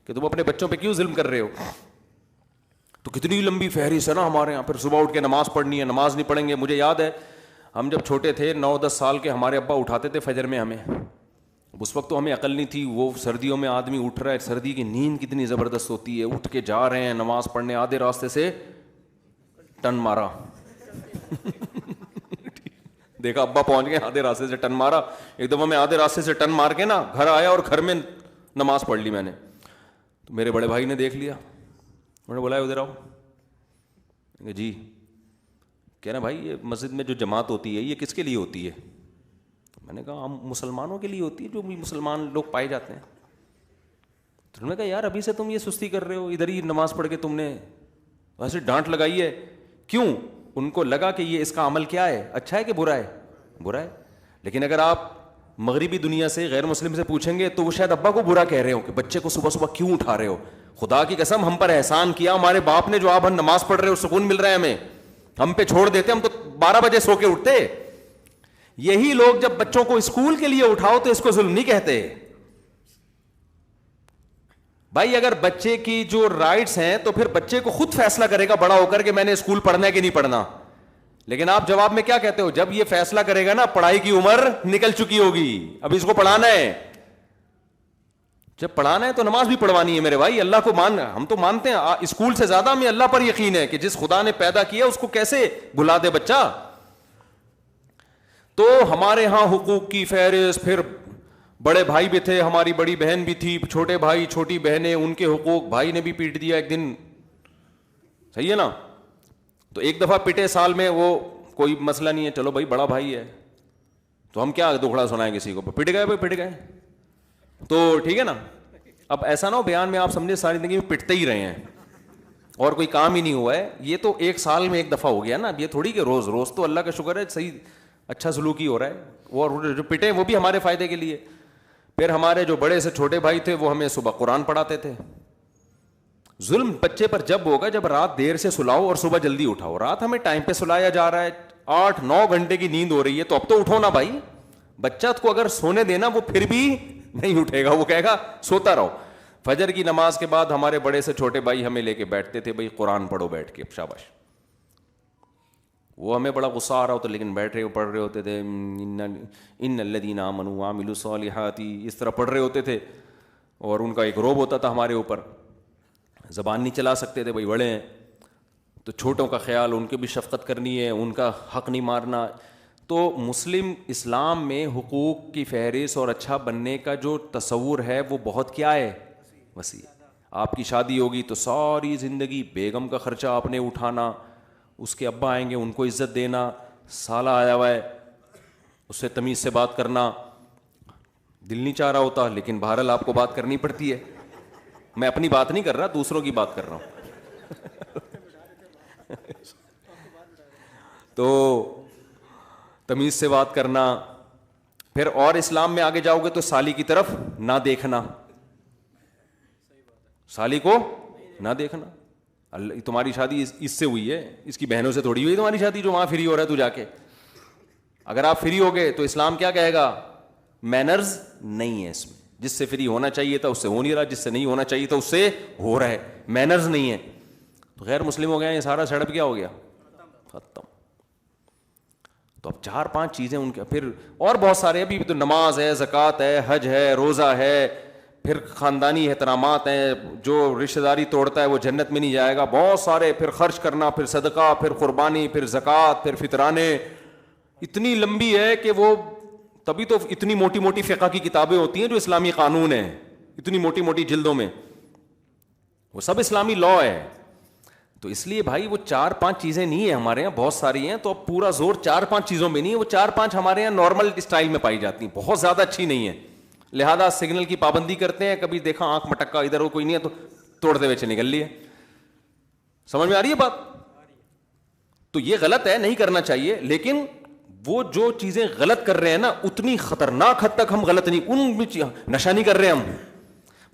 [SPEAKER 1] کہ تم اپنے بچوں پہ کیوں ظلم کر رہے ہو. تو کتنی لمبی فہرست ہے نا ہمارے یہاں. پھر صبح اٹھ کے نماز پڑھنی ہے, نماز نہیں پڑھیں گے. مجھے یاد ہے ہم جب چھوٹے تھے 9-10 سال کے, ہمارے ابا اٹھاتے تھے فجر میں ہمیں. اس وقت تو ہمیں عقل نہیں تھی. وہ سردیوں میں آدمی اٹھ رہا ہے, سردی کی نیند کتنی زبردست ہوتی ہے, اٹھ کے جا رہے ہیں نماز پڑھنے, آدھے راستے سے ٹن مارا دیکھا ابا پہنچ گئے, آدھے راستے سے ٹن مارا. ایک دفعہ میں آدھے راستے سے ٹن مار کے نا گھر آیا اور گھر میں نماز پڑھ لی میں نے. تو میرے بڑے بھائی نے دیکھ لیا, انہوں نے بولا ادھر آؤ. جی. کہہ رہے بھائی یہ مسجد میں جو جماعت ہوتی ہے یہ کس کے لیے ہوتی ہے؟ میں نے کہا ہم مسلمانوں کے لیے ہوتی ہے, جو بھی مسلمان لوگ پائے جاتے ہیں. تو انہوں نے کہا یار ابھی سے تم یہ سستی کر رہے ہو, ادھر ہی نماز پڑھ کے تم نے ویسے ڈانٹ لگائی ہے. کیوں؟ ان کو لگا کہ یہ اس کا عمل کیا ہے, اچھا ہے کہ برا ہے؟ برا ہے. لیکن اگر آپ مغربی دنیا سے غیر مسلم سے پوچھیں گے تو وہ شاید ابا کو برا کہہ رہے ہو کہ بچے کو صبح صبح کیوں اٹھا رہے ہو. خدا کی قسم ہم پر احسان کیا ہمارے باپ نے, جو آپ ہم نماز پڑھ رہے ہو سکون مل رہا ہے ہمیں, ہم پہ چھوڑ دیتے, ہم تو 12 بجے سو کے اٹھتے. یہی لوگ جب بچوں کو اسکول کے لیے اٹھاؤ تو اس کو ظلم نہیں کہتے. بھائی اگر بچے کی جو رائٹس ہیں تو پھر بچے کو خود فیصلہ کرے گا بڑا ہو کر کہ میں نے اسکول پڑھنا ہے کہ نہیں پڑھنا. لیکن آپ جواب میں کیا کہتے ہو؟ جب یہ فیصلہ کرے گا نا پڑھائی کی عمر نکل چکی ہوگی, اب اس کو پڑھانا ہے. جب پڑھانا ہے تو نماز بھی پڑھوانی ہے میرے بھائی. اللہ کو ہم تو مانتے ہیں, اسکول سے زیادہ ہمیں اللہ پر یقین ہے کہ جس خدا نے پیدا کیا اس کو کیسے بھلا دے بچہ. تو ہمارے ہاں حقوق کی فہرست, پھر بڑے بھائی بھی تھے, ہماری بڑی بہن بھی تھی, چھوٹے بھائی چھوٹی بہنیں, ان کے حقوق. بھائی نے بھی پیٹ دیا ایک دن, صحیح ہے نا. تو ایک دفعہ پٹے سال میں, وہ کوئی مسئلہ نہیں ہے, چلو بھائی بڑا بھائی ہے تو ہم کیا دکھڑا سنائیں کسی کو, پٹ گئے بھائی پٹ گئے تو ٹھیک ہے نا. اب ایسا نہ ہو بیان میں آپ سمجھے ساری زندگی میں پٹتے ہی رہے ہیں اور کوئی کام ہی نہیں ہوا ہے. یہ تو ایک سال میں ایک دفعہ ہو گیا نا. اب یہ تھوڑی کہ روز روز, تو اللہ کا شکر ہے صحیح اچھا سلوک ہی ہو رہا ہے. اور جو پٹے وہ بھی ہمارے فائدے کے لیے. پھر ہمارے جو بڑے سے چھوٹے بھائی تھے وہ ہمیں صبح قرآن پڑھاتے تھے. ظلم بچے پر جب ہوگا جب رات دیر سے سلاؤ اور صبح جلدی اٹھاؤ. رات ہمیں ٹائم پہ سلایا جا رہا ہے, 8-9 گھنٹے کی نیند ہو رہی ہے, تو اب تو اٹھو نا بھائی. بچہ کو اگر سونے دینا وہ پھر بھی نہیں اٹھے گا, وہ کہے گا سوتا رہو. فجر کی نماز کے بعد ہمارے بڑے سے چھوٹے بھائی ہمیں لے کے بیٹھتے تھے, بھائی قرآن پڑھو بیٹھ کے, شاباش. وہ ہمیں بڑا غصہ آ رہا ہوتا لیکن بیٹھ رہے پڑھ رہے ہوتے تھے, ان الذین آمنوا وعملوا الصالحات, اس طرح پڑھ رہے ہوتے تھے. اور ان کا ایک روب ہوتا تھا ہمارے اوپر, زبان نہیں چلا سکتے تھے, بھائی بڑے ہیں تو چھوٹوں کا خیال, ان کی بھی شفقت کرنی ہے, ان کا حق نہیں مارنا. تو مسلم اسلام میں حقوق کی فہرست اور اچھا بننے کا جو تصور ہے وہ بہت کیا ہے, وسیع. آپ کی شادی ہوگی تو ساری زندگی بیگم کا خرچہ آپ نے اٹھانا, اس کے ابا آئیں گے ان کو عزت دینا, سالہ آیا ہوا ہے اس سے تمیز سے بات کرنا. دل نہیں چاہ رہا ہوتا لیکن بہرحال آپ کو بات کرنی پڑتی ہے. میں اپنی بات نہیں کر رہا, دوسروں کی بات کر رہا ہوں. تو تمیز سے بات کرنا. پھر اور اسلام میں آگے جاؤ گے تو سالی کی طرف نہ دیکھنا, سالی کو نہ دیکھنا. اللہ تمہاری شادی اس سے ہوئی ہے, اس کی بہنوں سے تھوڑی ہوئی تمہاری شادی جو وہاں فری ہو رہا ہے تو جا کے. اگر آپ فری ہو گئے تو اسلام کیا کہے گا, مینرز نہیں ہے اس میں. جس سے فری ہونا چاہیے تھا اس سے ہو نہیں رہا, جس سے نہیں ہونا چاہیے تھا اس سے ہو رہا ہے, مینرز نہیں ہے. تو غیر مسلم ہو گئے, یہ سارا سیٹ اپ کیا ہو گیا, ختم. تو اب 4-5 چیزیں ان کے, پھر اور بہت سارے, ابھی تو نماز ہے, زکوٰۃ ہے, حج ہے, روزہ ہے, پھر خاندانی احترامات ہیں, جو رشتہ داری توڑتا ہے وہ جنت میں نہیں جائے گا, بہت سارے. پھر خرچ کرنا, پھر صدقہ, پھر قربانی, پھر زکوٰۃ, پھر فطرانے. اتنی لمبی ہے کہ وہ تبھی تو اتنی موٹی موٹی فقہ کی کتابیں ہوتی ہیں جو اسلامی قانون ہیں, اتنی موٹی موٹی جلدوں میں, وہ سب اسلامی لاء ہے. تو اس لیے بھائی وہ 4-5 چیزیں نہیں ہیں ہمارے یہاں, بہت ساری ہیں. تو اب پورا زور 4-5 چیزوں میں نہیں ہے, وہ 4-5 ہمارے یہاں نارمل اسٹائل میں پائی جاتی ہیں, بہت زیادہ اچھی نہیں ہے. لہذا سگنل کی پابندی کرتے ہیں, کبھی دیکھا آنکھ مٹکا ادھر ہو کوئی نہیں ہے تو توڑتے ہوئے سے نکل لیے. سمجھ میں آ رہی ہے بات؟ تو یہ غلط ہے, نہیں کرنا چاہیے. لیکن وہ جو چیزیں غلط کر رہے ہیں نا, اتنی خطرناک حد تک ہم غلط نہیں, ان بھی نشہ نہیں کر رہے ہم.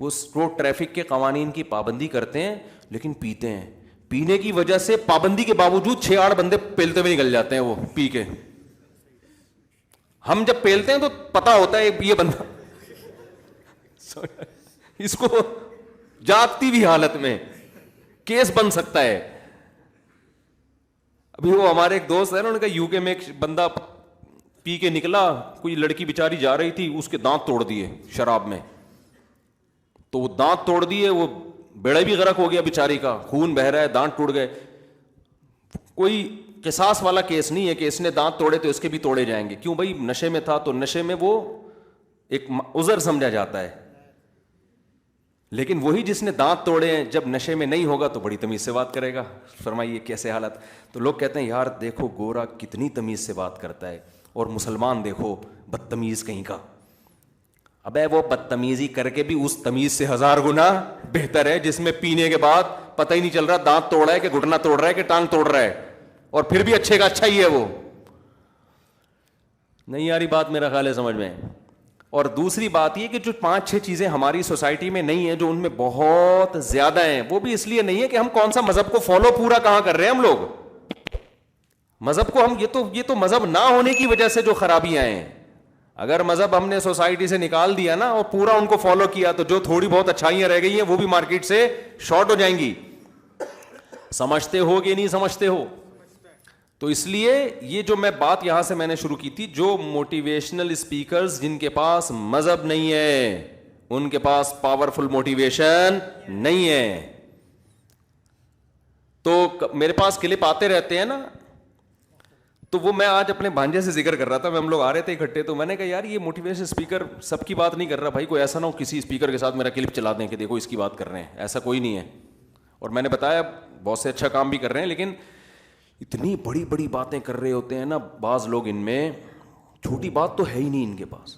[SPEAKER 1] وہ روڈ ٹریفک کے قوانین کی پابندی کرتے ہیں لیکن پیتے ہیں. پینے کی وجہ سے پابندی کے باوجود 6-8 بندے پیلتے ہوئے نکل جاتے ہیں وہ پی کے. ہم جب پیلتے ہیں تو پتا ہوتا ہے یہ بندہ اس کو جاگتی بھی حالت میں کیس بن سکتا ہے. ابھی وہ ہمارے ایک دوست ہے نا, انہوں نے کہا یو کے میں ایک بندہ پی کے نکلا, کوئی لڑکی بیچاری جا رہی تھی, اس کے دانت توڑ دیے شراب میں, تو وہ دانت توڑ دیے, وہ بیڑا بھی غرق ہو گیا بیچاری کا, خون بہ رہا ہے, دانت ٹوٹ گئے. کوئی قصاص والا کیس نہیں ہے کہ اس نے دانت توڑے تو اس کے بھی توڑے جائیں گے. کیوں بھائی؟ نشے میں تھا, تو نشے میں وہ ایک عذر سمجھا جاتا ہے. لیکن وہی جس نے دانت توڑے ہیں, جب نشے میں نہیں ہوگا تو بڑی تمیز سے بات کرے گا. فرمائیے کیسے حالت. تو لوگ کہتے ہیں یار دیکھو گورا کتنی تمیز سے بات کرتا ہے, اور مسلمان دیکھو بدتمیز کہیں کا. ابے وہ بدتمیزی کر کے بھی اس تمیز سے 1000 گنا بہتر ہے جس میں پینے کے بعد پتہ ہی نہیں چل رہا دانت توڑ رہا ہے کہ گھٹنا توڑ رہا ہے کہ ٹانگ توڑ رہا ہے, اور پھر بھی اچھے کا اچھا ہی ہے وہ. نہیں یاری بات میرا خیال ہے سمجھ میں. اور دوسری بات یہ کہ جو 5-6 چیزیں ہماری سوسائٹی میں نہیں ہیں, جو ان میں بہت زیادہ ہیں, وہ بھی اس لیے نہیں ہے کہ ہم کون سا مذہب کو فالو پورا کہاں کر رہے ہیں. ہم لوگ مذہب کو ہم یہ تو مذہب نہ ہونے کی وجہ سے جو خرابیاں ہیں. اگر مذہب ہم نے سوسائٹی سے نکال دیا نا اور پورا ان کو فالو کیا, تو جو تھوڑی بہت اچھائیاں رہ گئی ہیں وہ بھی مارکیٹ سے شارٹ ہو جائیں گی. سمجھتے ہو کہ نہیں سمجھتے ہو؟ تو اس لیے یہ جو میں بات یہاں سے میں نے شروع کی تھی, جو موٹیویشنل اسپیکرز جن کے پاس مذہب نہیں ہے, ان کے پاس پاورفل موٹیویشن نہیں ہے. تو میرے پاس کلپ آتے رہتے ہیں نا, تو وہ میں آج اپنے بھانجے سے ذکر کر رہا تھا, ہم لوگ آ رہے تھے اکٹھے, تو میں نے کہا یار یہ موٹیویشن اسپیکر سب کی بات نہیں کر رہا بھائی, کوئی ایسا نہ ہو کسی اسپیکر کے ساتھ میرا کلپ چلا دیں کہ دیکھو اس کی بات کر رہے ہیں, ایسا کوئی نہیں ہے. اور میں نے بتایا بہت سے اچھا کام بھی کر رہے ہیں, لیکن اتنی بڑی بڑی باتیں کر رہے ہوتے ہیں نا بعض لوگ, ان میں چھوٹی بات تو ہے ہی نہیں ان کے پاس,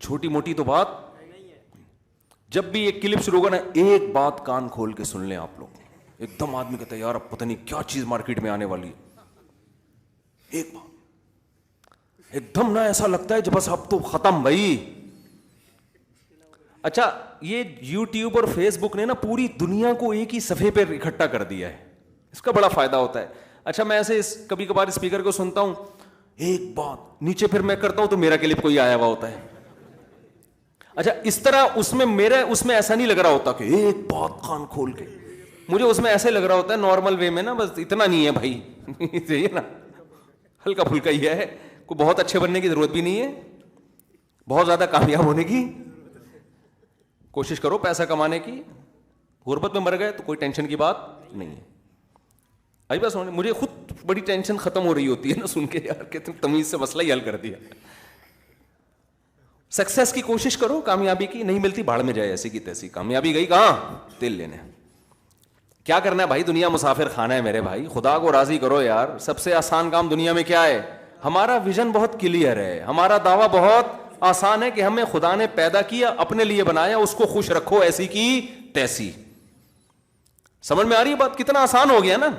[SPEAKER 1] چھوٹی موٹی تو بات. جب بھی ایک کلپ شروع ہوگا نا, ایک بات کان کھول کے سن لیں آپ لوگ, ایک دم آدمی کہتا ہے یار اب پتہ نہیں کیا چیز مارکیٹ میں آنے والی ہے. ایک بات ایک دم نا ایسا لگتا ہے جب بس اب تو ختم بھائی. اچھا یہ یوٹیوب اور فیس بک نے نا پوری دنیا کو ایک ہی صفحے پہ اکٹھا کر دیا ہے, اس کا بڑا فائدہ ہوتا ہے. اچھا میں ایسے کبھی کبھار اسپیکر کو سنتا ہوں, ایک بات نیچے پھر میں کرتا ہوں تو میرا کلپ کوئی آیا ہوا ہوتا ہے. اچھا اس طرح اس میں ایسا نہیں لگ رہا ہوتا کہ ایک بات کان کھول کے, مجھے اس میں ایسے لگ رہا ہوتا ہے نارمل وے میں نا, بس اتنا نہیں ہے بھائی, صحیح ہے نا, ہلکا پھلکا ہی ہے, کوئی بہت اچھے بننے کی ضرورت بھی نہیں ہے, بہت زیادہ کامیاب ہونے کی کوشش کرو, پیسہ کمانے کی. غربت میں مر گئے تو کوئی ٹینشن کی بات نہیں ہے. آئی بس مجھے خود بڑی ٹینشن ختم ہو رہی ہوتی ہے نا سن کے, یار کہ تم تمیز سے مسئلہ ہی حل کر دیا. سکسیس کی کوشش کرو, کامیابی کی نہیں ملتی بھاڑ میں جائے, ایسی کی تیسی. کامیابی گئی کہاں؟ تیل لینے. کیا کرنا ہے بھائی, دنیا مسافر خانہ ہے میرے بھائی, خدا کو راضی کرو یار. سب سے آسان کام دنیا میں کیا ہے؟ ہمارا ویژن بہت کلیئر ہے, ہمارا دعویٰ بہت آسان ہے کہ ہمیں خدا نے پیدا کیا, اپنے لیے بنایا, اس کو خوش رکھو ایسی کی تیسی. سمجھ میں آ رہی ہے بات؟ کتنا آسان ہو گیا نا.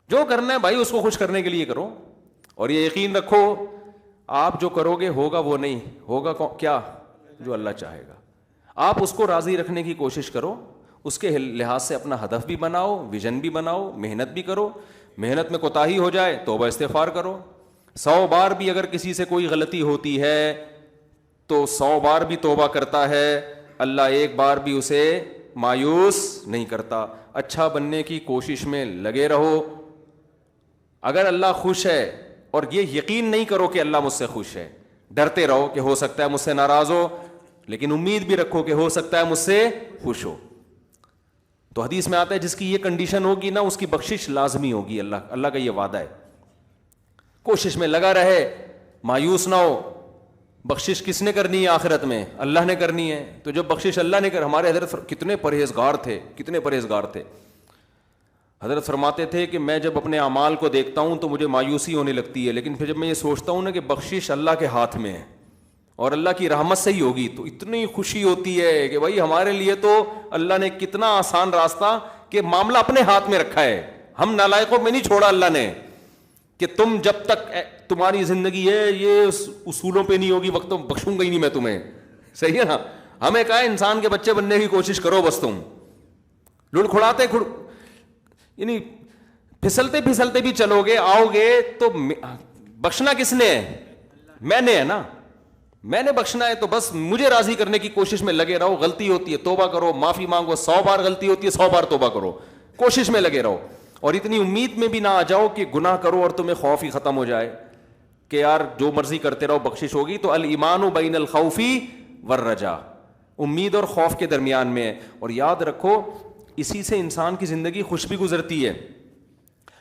[SPEAKER 1] جو کرنا ہے بھائی اس کو خوش کرنے کے لیے کرو, اور یہ یقین رکھو آپ جو کرو گے ہوگا وہ نہیں ہوگا کیا جو اللہ چاہے گا. آپ اس کو راضی رکھنے کی کوشش کرو, اس کے لحاظ سے اپنا ہدف بھی بناؤ, ویژن بھی بناؤ, محنت بھی کرو. محنت میں کوتاہی ہو جائے توبہ استغفار کرو. 100 بار بھی اگر کسی سے کوئی غلطی ہوتی ہے تو 100 بار بھی توبہ کرتا ہے, اللہ ایک بار بھی اسے مایوس نہیں کرتا. اچھا بننے کی کوشش میں لگے رہو. اگر اللہ خوش ہے, اور یہ یقین نہیں کرو کہ اللہ مجھ سے خوش ہے, ڈرتے رہو کہ ہو سکتا ہے مجھ سے ناراض ہو, لیکن امید بھی رکھو کہ ہو سکتا ہے مجھ سے خوش ہو. تو حدیث میں آتا ہے جس کی یہ کنڈیشن ہوگی نا اس کی بخشش لازمی ہوگی. اللہ کا یہ وعدہ ہے. کوشش میں لگا رہے, مایوس نہ ہو. بخشش کس نے کرنی ہے آخرت میں؟ اللہ نے کرنی ہے. تو جب بخشش اللہ نے ہمارے حضرت کتنے پرہیزگار تھے. حضرت فرماتے تھے کہ میں جب اپنے اعمال کو دیکھتا ہوں تو مجھے مایوسی ہونے لگتی ہے, لیکن پھر جب میں یہ سوچتا ہوں نا کہ بخشش اللہ کے ہاتھ میں ہے اور اللہ کی رحمت سے ہی ہوگی, تو اتنی خوشی ہوتی ہے کہ بھائی ہمارے لیے تو اللہ نے کتنا آسان راستہ کہ معاملہ اپنے ہاتھ میں رکھا ہے. ہم نالائقوں میں نہیں چھوڑا اللہ نے کہ تم جب تک تمہاری زندگی ہے یہ اصولوں پہ نہیں ہوگی وقت بخشوں گا ہی نہیں میں تمہیں. صحیح ہے نا. ہمیں کہا ہے انسان کے بچے بننے کی کوشش کرو, بس تم لڑکھڑاتے یعنی پھسلتے پھسلتے بھی چلو گے, آؤ گے تو بخشنا کس نے ہے؟ میں نے ہے نا. میں نے بخشنا ہے تو بس مجھے راضی کرنے کی کوشش میں لگے رہو. غلطی ہوتی ہے توبہ کرو, معافی مانگو, 100 بار غلطی ہوتی ہے 100 بار توبہ کرو, کوشش میں لگے رہو. اور اتنی امید میں بھی نہ آ جاؤ کہ گناہ کرو اور تمہیں خوف ہی ختم ہو جائے کہ یار جو مرضی کرتے رہو بخشش ہوگی. تو الایمان بین الخوف والرجا, امید اور خوف کے درمیان میں ہے. اور یاد رکھو اسی سے انسان کی زندگی خوش بھی گزرتی ہے.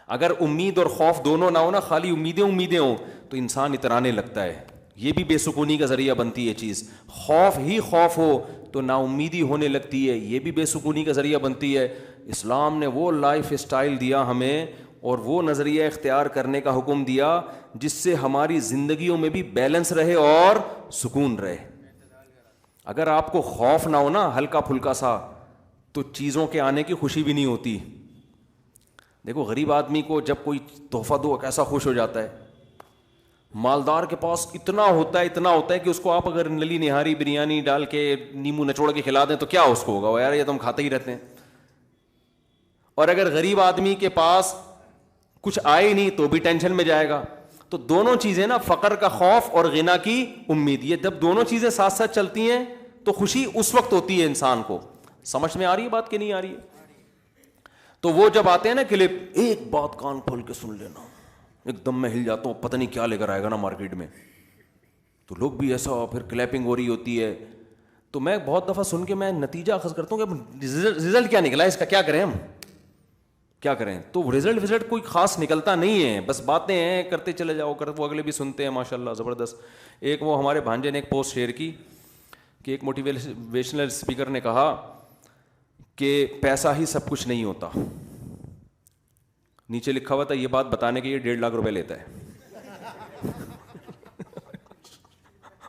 [SPEAKER 1] اگر امید اور خوف دونوں نہ ہو نا, خالی امیدیں ہوں تو انسان اترانے لگتا ہے. یہ بھی بے سکونی کا ذریعہ بنتی ہے چیز. خوف ہی خوف ہو تو نا امیدی ہونے لگتی ہے, یہ بھی بے سکونی کا ذریعہ بنتی ہے. اسلام نے وہ لائف اسٹائل دیا ہمیں اور وہ نظریہ اختیار کرنے کا حکم دیا جس سے ہماری زندگیوں میں بھی بیلنس رہے اور سکون رہے. اگر آپ کو خوف نہ ہو نا ہلکا پھلکا سا, تو چیزوں کے آنے کی خوشی بھی نہیں ہوتی. دیکھو غریب آدمی کو جب کوئی تحفہ دو کیسا خوش ہو جاتا ہے. مالدار کے پاس اتنا ہوتا ہے کہ اس کو آپ اگر نلی نہاری بریانی ڈال کے نیمبو نچوڑ کے کھلا دیں تو کیا اس کو ہوگا, وہ یار یہ تو ہم کھاتے ہی رہتے ہیں. اور اگر غریب آدمی کے پاس کچھ آئے نہیں تو بھی ٹینشن میں جائے گا. تو دونوں چیزیں نا, فقر کا خوف اور غنا کی امید, یہ جب دونوں چیزیں ساتھ ساتھ چلتی ہیں تو خوشی اس وقت ہوتی ہے انسان کو. سمجھ میں آ رہی ہے بات کہ نہیں آ رہی ہے؟ تو وہ جب آتے ہیں نا کلپ, ایک بات کان کھول کے سن لینا, ایک دم میں ہل جاتا ہوں, پتہ نہیں کیا لے کر آئے گا نا مارکیٹ میں. تو لوگ بھی ایسا, پھر کلیپنگ ہو رہی ہوتی ہے. تو میں بہت دفعہ سن کے میں نتیجہ اخذ کرتا ہوں کہ رزلٹ کیا نکلا اس کا, کیا کریں ہم, کیا کریں. تو رزلٹ کوئی خاص نکلتا نہیں ہے, بس باتیں ہیں کرتے چلے جاؤ, وہ اگلے بھی سنتے ہیں ماشاء اللہ زبردست. ایک وہ ہمارے بھانجے نے ایک پوسٹ شیئر کی کہ ایک موٹیویشنل اسپیکر نے کہا کہ پیسہ ہی سب کچھ نہیں ہوتا. نیچے لکھا ہوا تھا یہ بات بتانے کے لیے 1.5 لاکھ روپے لیتا ہے.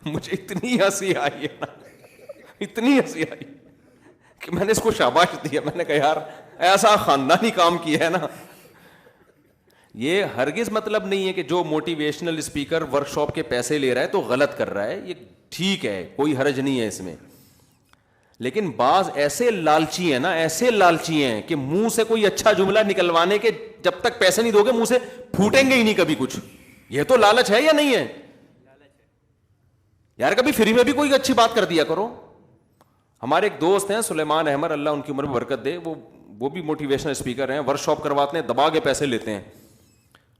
[SPEAKER 1] مجھے اتنی ہنسی آئی ہے نا, اتنی ہنسی آئی کہ میں نے اس کو شاباش دیا. میں نے کہا یار ایسا خاندانی کام کیا ہے نا. یہ ہرگز مطلب نہیں ہے کہ جو موٹیویشنل اسپیکر ورک شاپ کے پیسے لے رہا ہے تو غلط کر رہا ہے, یہ ٹھیک ہے, کوئی حرج نہیں ہے اس میں. لیکن بعض ایسے لالچی ہیں نا, ایسے لالچی ہیں کہ منہ سے کوئی اچھا جملہ نکلوانے کے جب تک پیسے نہیں دو گے منہ سے پھوٹیں گے ہی نہیں کبھی کچھ. یہ تو لالچ ہے یا نہیں ہے یار؟ کبھی فری میں بھی کوئی اچھی بات کر دیا کرو. ہمارے ایک دوست ہیں سلیمان احمد, اللہ ان کی عمر میں برکت دے, وہ بھی موٹیویشنل اسپیکر ہیں, ورک شاپ کرواتے ہیں, دبا کے پیسے لیتے ہیں,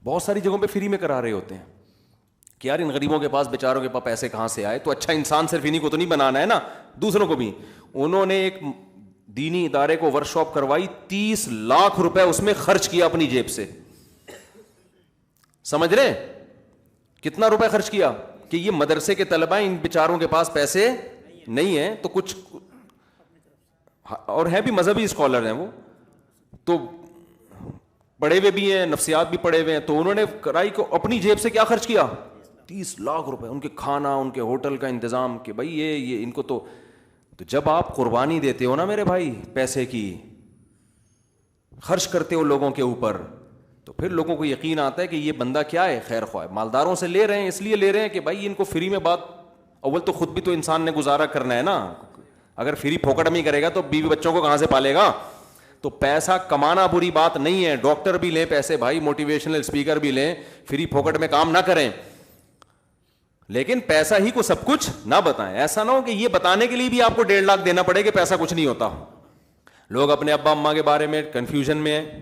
[SPEAKER 1] بہت ساری جگہوں پہ فری میں کرا رہے ہوتے ہیں کہ یار ان غریبوں کے پاس بیچاروں کے پاس پیسے کہاں سے آئے. تو اچھا انسان صرف انہیں کو تو نہیں بنانا ہے نا, دوسروں کو بھی. انہوں نے ایک دینی ادارے کو ورک شاپ کروائی, 30 لاکھ روپے اس میں خرچ کیا اپنی جیب سے. سمجھ رہے کتنا روپے خرچ کیا کہ یہ مدرسے کے طلبہ, ان بیچاروں کے پاس پیسے نہیں ہیں تو کچھ, اور ہیں بھی مذہبی اسکالر ہیں وہ, تو پڑھے ہوئے بھی ہیں, نفسیات بھی پڑھے ہوئے ہیں. تو انہوں نے کرائی کو اپنی جیب سے کیا خرچ کیا, 30 لاکھ روپے. ان کے کھانا, ان کے ہوٹل کا انتظام, کہ بھائی یہ ان کو تو جب آپ قربانی دیتے ہو نا میرے بھائی, پیسے کی خرچ کرتے ہو لوگوں کے اوپر, تو پھر لوگوں کو یقین آتا ہے کہ یہ بندہ کیا ہے, خیر خواہ. مالداروں سے لے رہے ہیں اس لیے لے رہے ہیں کہ بھائی ان کو فری میں بات, اول تو خود بھی تو انسان نے گزارا کرنا ہے نا. اگر فری پھوکٹ میں کرے گا تو بیوی بچوں کو کہاں سے پالے گا؟ تو پیسہ کمانا بری بات نہیں ہے, ڈاکٹر بھی لیں پیسے بھائی, موٹیویشنل اسپیکر بھی لیں, فری پھوکٹ میں کام نہ کریں, لیکن پیسہ ہی کو سب کچھ نہ بتائیں. ایسا نہ ہو کہ یہ بتانے کے لیے بھی آپ کو 1.5 لاکھ دینا پڑے کہ پیسہ کچھ نہیں ہوتا. لوگ اپنے ابا اماں کے بارے میں کنفیوژن میں ہیں,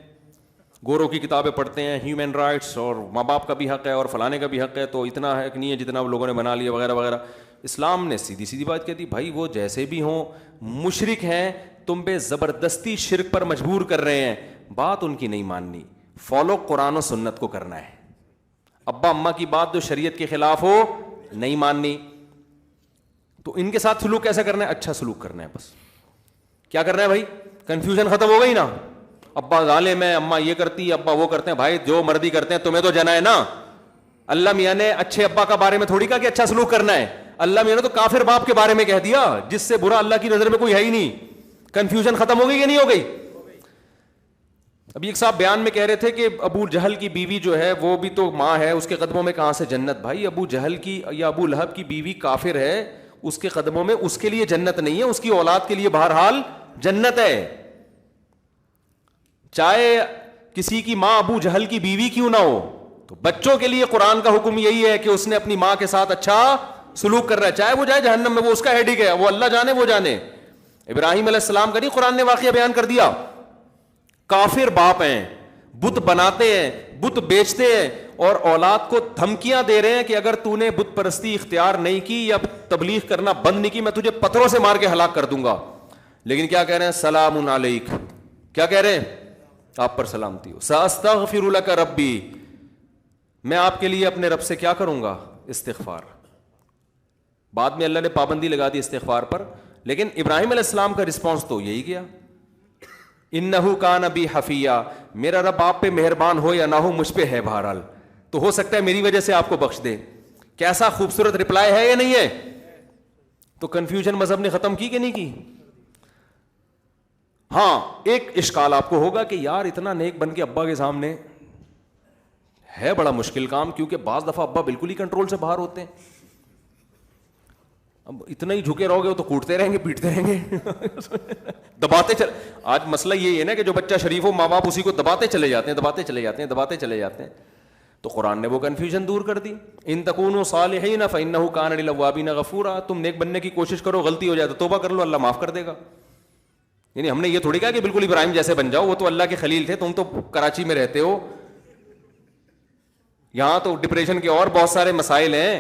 [SPEAKER 1] گوروں کی کتابیں پڑھتے ہیں, ہیومن رائٹس اور ماں باپ کا بھی حق ہے اور فلانے کا بھی حق ہے, تو اتنا حق نہیں ہے جتنا وہ لوگوں نے بنا لیا وغیرہ وغیرہ. اسلام نے سیدھی بات کہتی, بھائی وہ جیسے بھی ہوں مشرک ہیں, تم پہ زبردستی شرک پر مجبور کر رہے ہیں, بات ان کی نہیں ماننی, فالو قرآن و سنت کو کرنا ہے. ابا اماں کی بات جو شریعت کے خلاف ہو نہیں ماننی. تو ان کے ساتھ سلوک کیسا کرنا ہے؟ اچھا سلوک کرنا ہے. بس کیا کرنا ہے بھائی؟ کنفیوژن ختم ہو گئی نا, ابا ظالم ہے, اماں یہ کرتی, ابا وہ کرتے ہیں. بھائی جو مرضی کرتے ہیں, تمہیں تو جنا ہے نا. اللہ میاں نے اچھے ابا کا بارے میں تھوڑی کہا کہ اچھا سلوک کرنا ہے, اللہ میاں نے تو کافر باپ کے بارے میں کہہ دیا جس سے برا اللہ کی نظر میں کوئی ہے ہی نہیں. کنفیوژن ختم ہو گئی یا نہیں ہو گئی؟ ابھی ایک صاحب بیان میں کہہ رہے تھے کہ ابو جہل کی بیوی جو ہے وہ بھی تو ماں ہے, اس کے قدموں میں کہاں سے جنت؟ بھائی ابو جہل کی یا ابو لہب کی بیوی کافر ہے, اس کے قدموں میں اس کے لیے جنت نہیں ہے, اس کی اولاد کے لیے بہرحال جنت ہے. چاہے کسی کی ماں ابو جہل کی بیوی کیوں نہ ہو, تو بچوں کے لیے قرآن کا حکم یہی ہے کہ اس نے اپنی ماں کے ساتھ اچھا سلوک کر رہا ہے, چاہے وہ جائے جہنم میں, وہ اس کا ہیڈک ہے, وہ اللہ جانے وہ جانے. ابراہیم علیہ السلام کا نہیں قرآن نے واقعہ بیان کر دیا, کافر باپ ہیں, بت بناتے ہیں, بت بیچتے ہیں, اور اولاد کو دھمکیاں دے رہے ہیں کہ اگر تو نے بت پرستی اختیار نہیں کی یا تبلیغ کرنا بند نہیں کی, میں تجھے پتھروں سے مار کے ہلاک کر دوں گا. لیکن کیا کہہ رہے ہیں؟ سلام علیک. کیا کہہ رہے ہیں؟ آپ پر سلامتی ہو. ساستغفر لک ربی, میں آپ کے لیے اپنے رب سے کیا کروں گا؟ استغفار. بعد میں اللہ نے پابندی لگا دی استغفار پر, لیکن ابراہیم علیہ السلام کا رسپانس تو یہی کیا, انہ کان بی حفیہ, میرا رب آپ پہ مہربان ہو یا نہ ہو, مجھ پہ ہے بہرحال, تو ہو سکتا ہے میری وجہ سے آپ کو بخش دے. کیسا خوبصورت رپلائی ہے یا نہیں ہے؟ تو کنفیوژن مذہب نے ختم کی کہ نہیں کی؟ ہاں ایک اشکال آپ کو ہوگا کہ یار اتنا نیک بن کے ابا کے سامنے ہے بڑا مشکل کام, کیونکہ بعض دفعہ ابا بالکل ہی کنٹرول سے باہر ہوتے ہیں. اب اتنا ہی جھکے رہو گے تو کوٹتے رہیں گے, پیٹتے رہیں گے, دباتے چل. آج مسئلہ یہی ہے نا کہ جو بچہ شریف ہو, ماں باپ اسی کو دباتے چلے جاتے ہیں, دباتے چلے جاتے ہیں, دباتے چلے جاتے ہیں. تو قرآن نے وہ کنفیوژن دور کر دی. ان تکونوا صالحین فانہ کان للاوابین غفورا, تم نیک بننے کی کوشش کرو, غلطی ہو جائے تو توبہ کر لو, اللہ معاف کر دے گا. یعنی ہم نے یہ تھوڑی کہا کہ بالکل ابراہیم جیسے بن جاؤ, وہ تو اللہ کے خلیل تھے, تم تو کراچی میں رہتے ہو, یہاں تو ڈپریشن کے اور بہت سارے مسائل ہیں.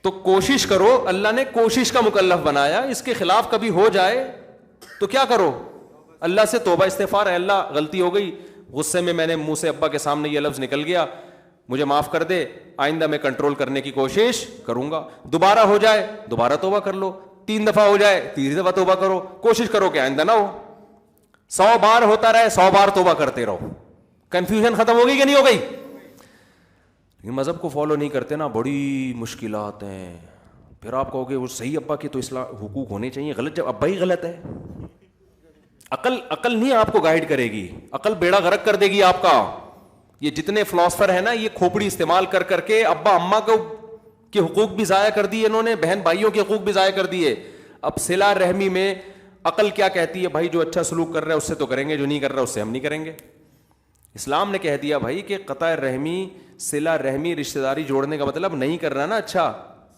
[SPEAKER 1] تو کوشش کرو, اللہ نے کوشش کا مکلف بنایا, اس کے خلاف کبھی ہو جائے تو کیا کرو؟ اللہ سے توبہ استغفار, ہے اللہ غلطی ہو گئی, غصے میں نے منہ سے ابا کے سامنے یہ لفظ نکل گیا, مجھے معاف کر دے, آئندہ میں کنٹرول کرنے کی کوشش کروں گا. دوبارہ ہو جائے دوبارہ توبہ کر لو, 3 دفعہ ہو جائے 3 دفعہ توبہ کرو, کوشش کرو کہ آئندہ نہ ہو. 100 بار ہوتا رہے, 100 بار توبہ کرتے رہو. کنفیوژن ختم ہو گئی کہ نہیں ہو گئی؟ مذہب کو فالو نہیں کرتے نا, بڑی مشکلات ہیں. پھر آپ کہو گے وہ صحیح ابا کے تو اصلاح حقوق ہونے چاہیے, غلط جب ابا ہی غلط ہے. عقل نہیں آپ کو گائیڈ کرے گی, عقل بیڑا غرق کر دے گی آپ کا. یہ جتنے فلاسفر ہیں نا, یہ کھوپڑی استعمال کر کر کے ابا اماں کو کے حقوق بھی ضائع کر دیے انہوں نے, بہن بھائیوں کے حقوق بھی ضائع کر دیے. اب صلہ رحمی میں عقل کیا کہتی ہے؟ بھائی جو اچھا سلوک کر رہا ہے اس سے تو کریں گے, جو نہیں کر رہا اس سے ہم نہیں کریں گے. اسلام نے کہہ دیا بھائی کہ قطع رحمی, صلہ رحمی, رشتہ داری جوڑنے کا مطلب نہیں کر رہا نا اچھا,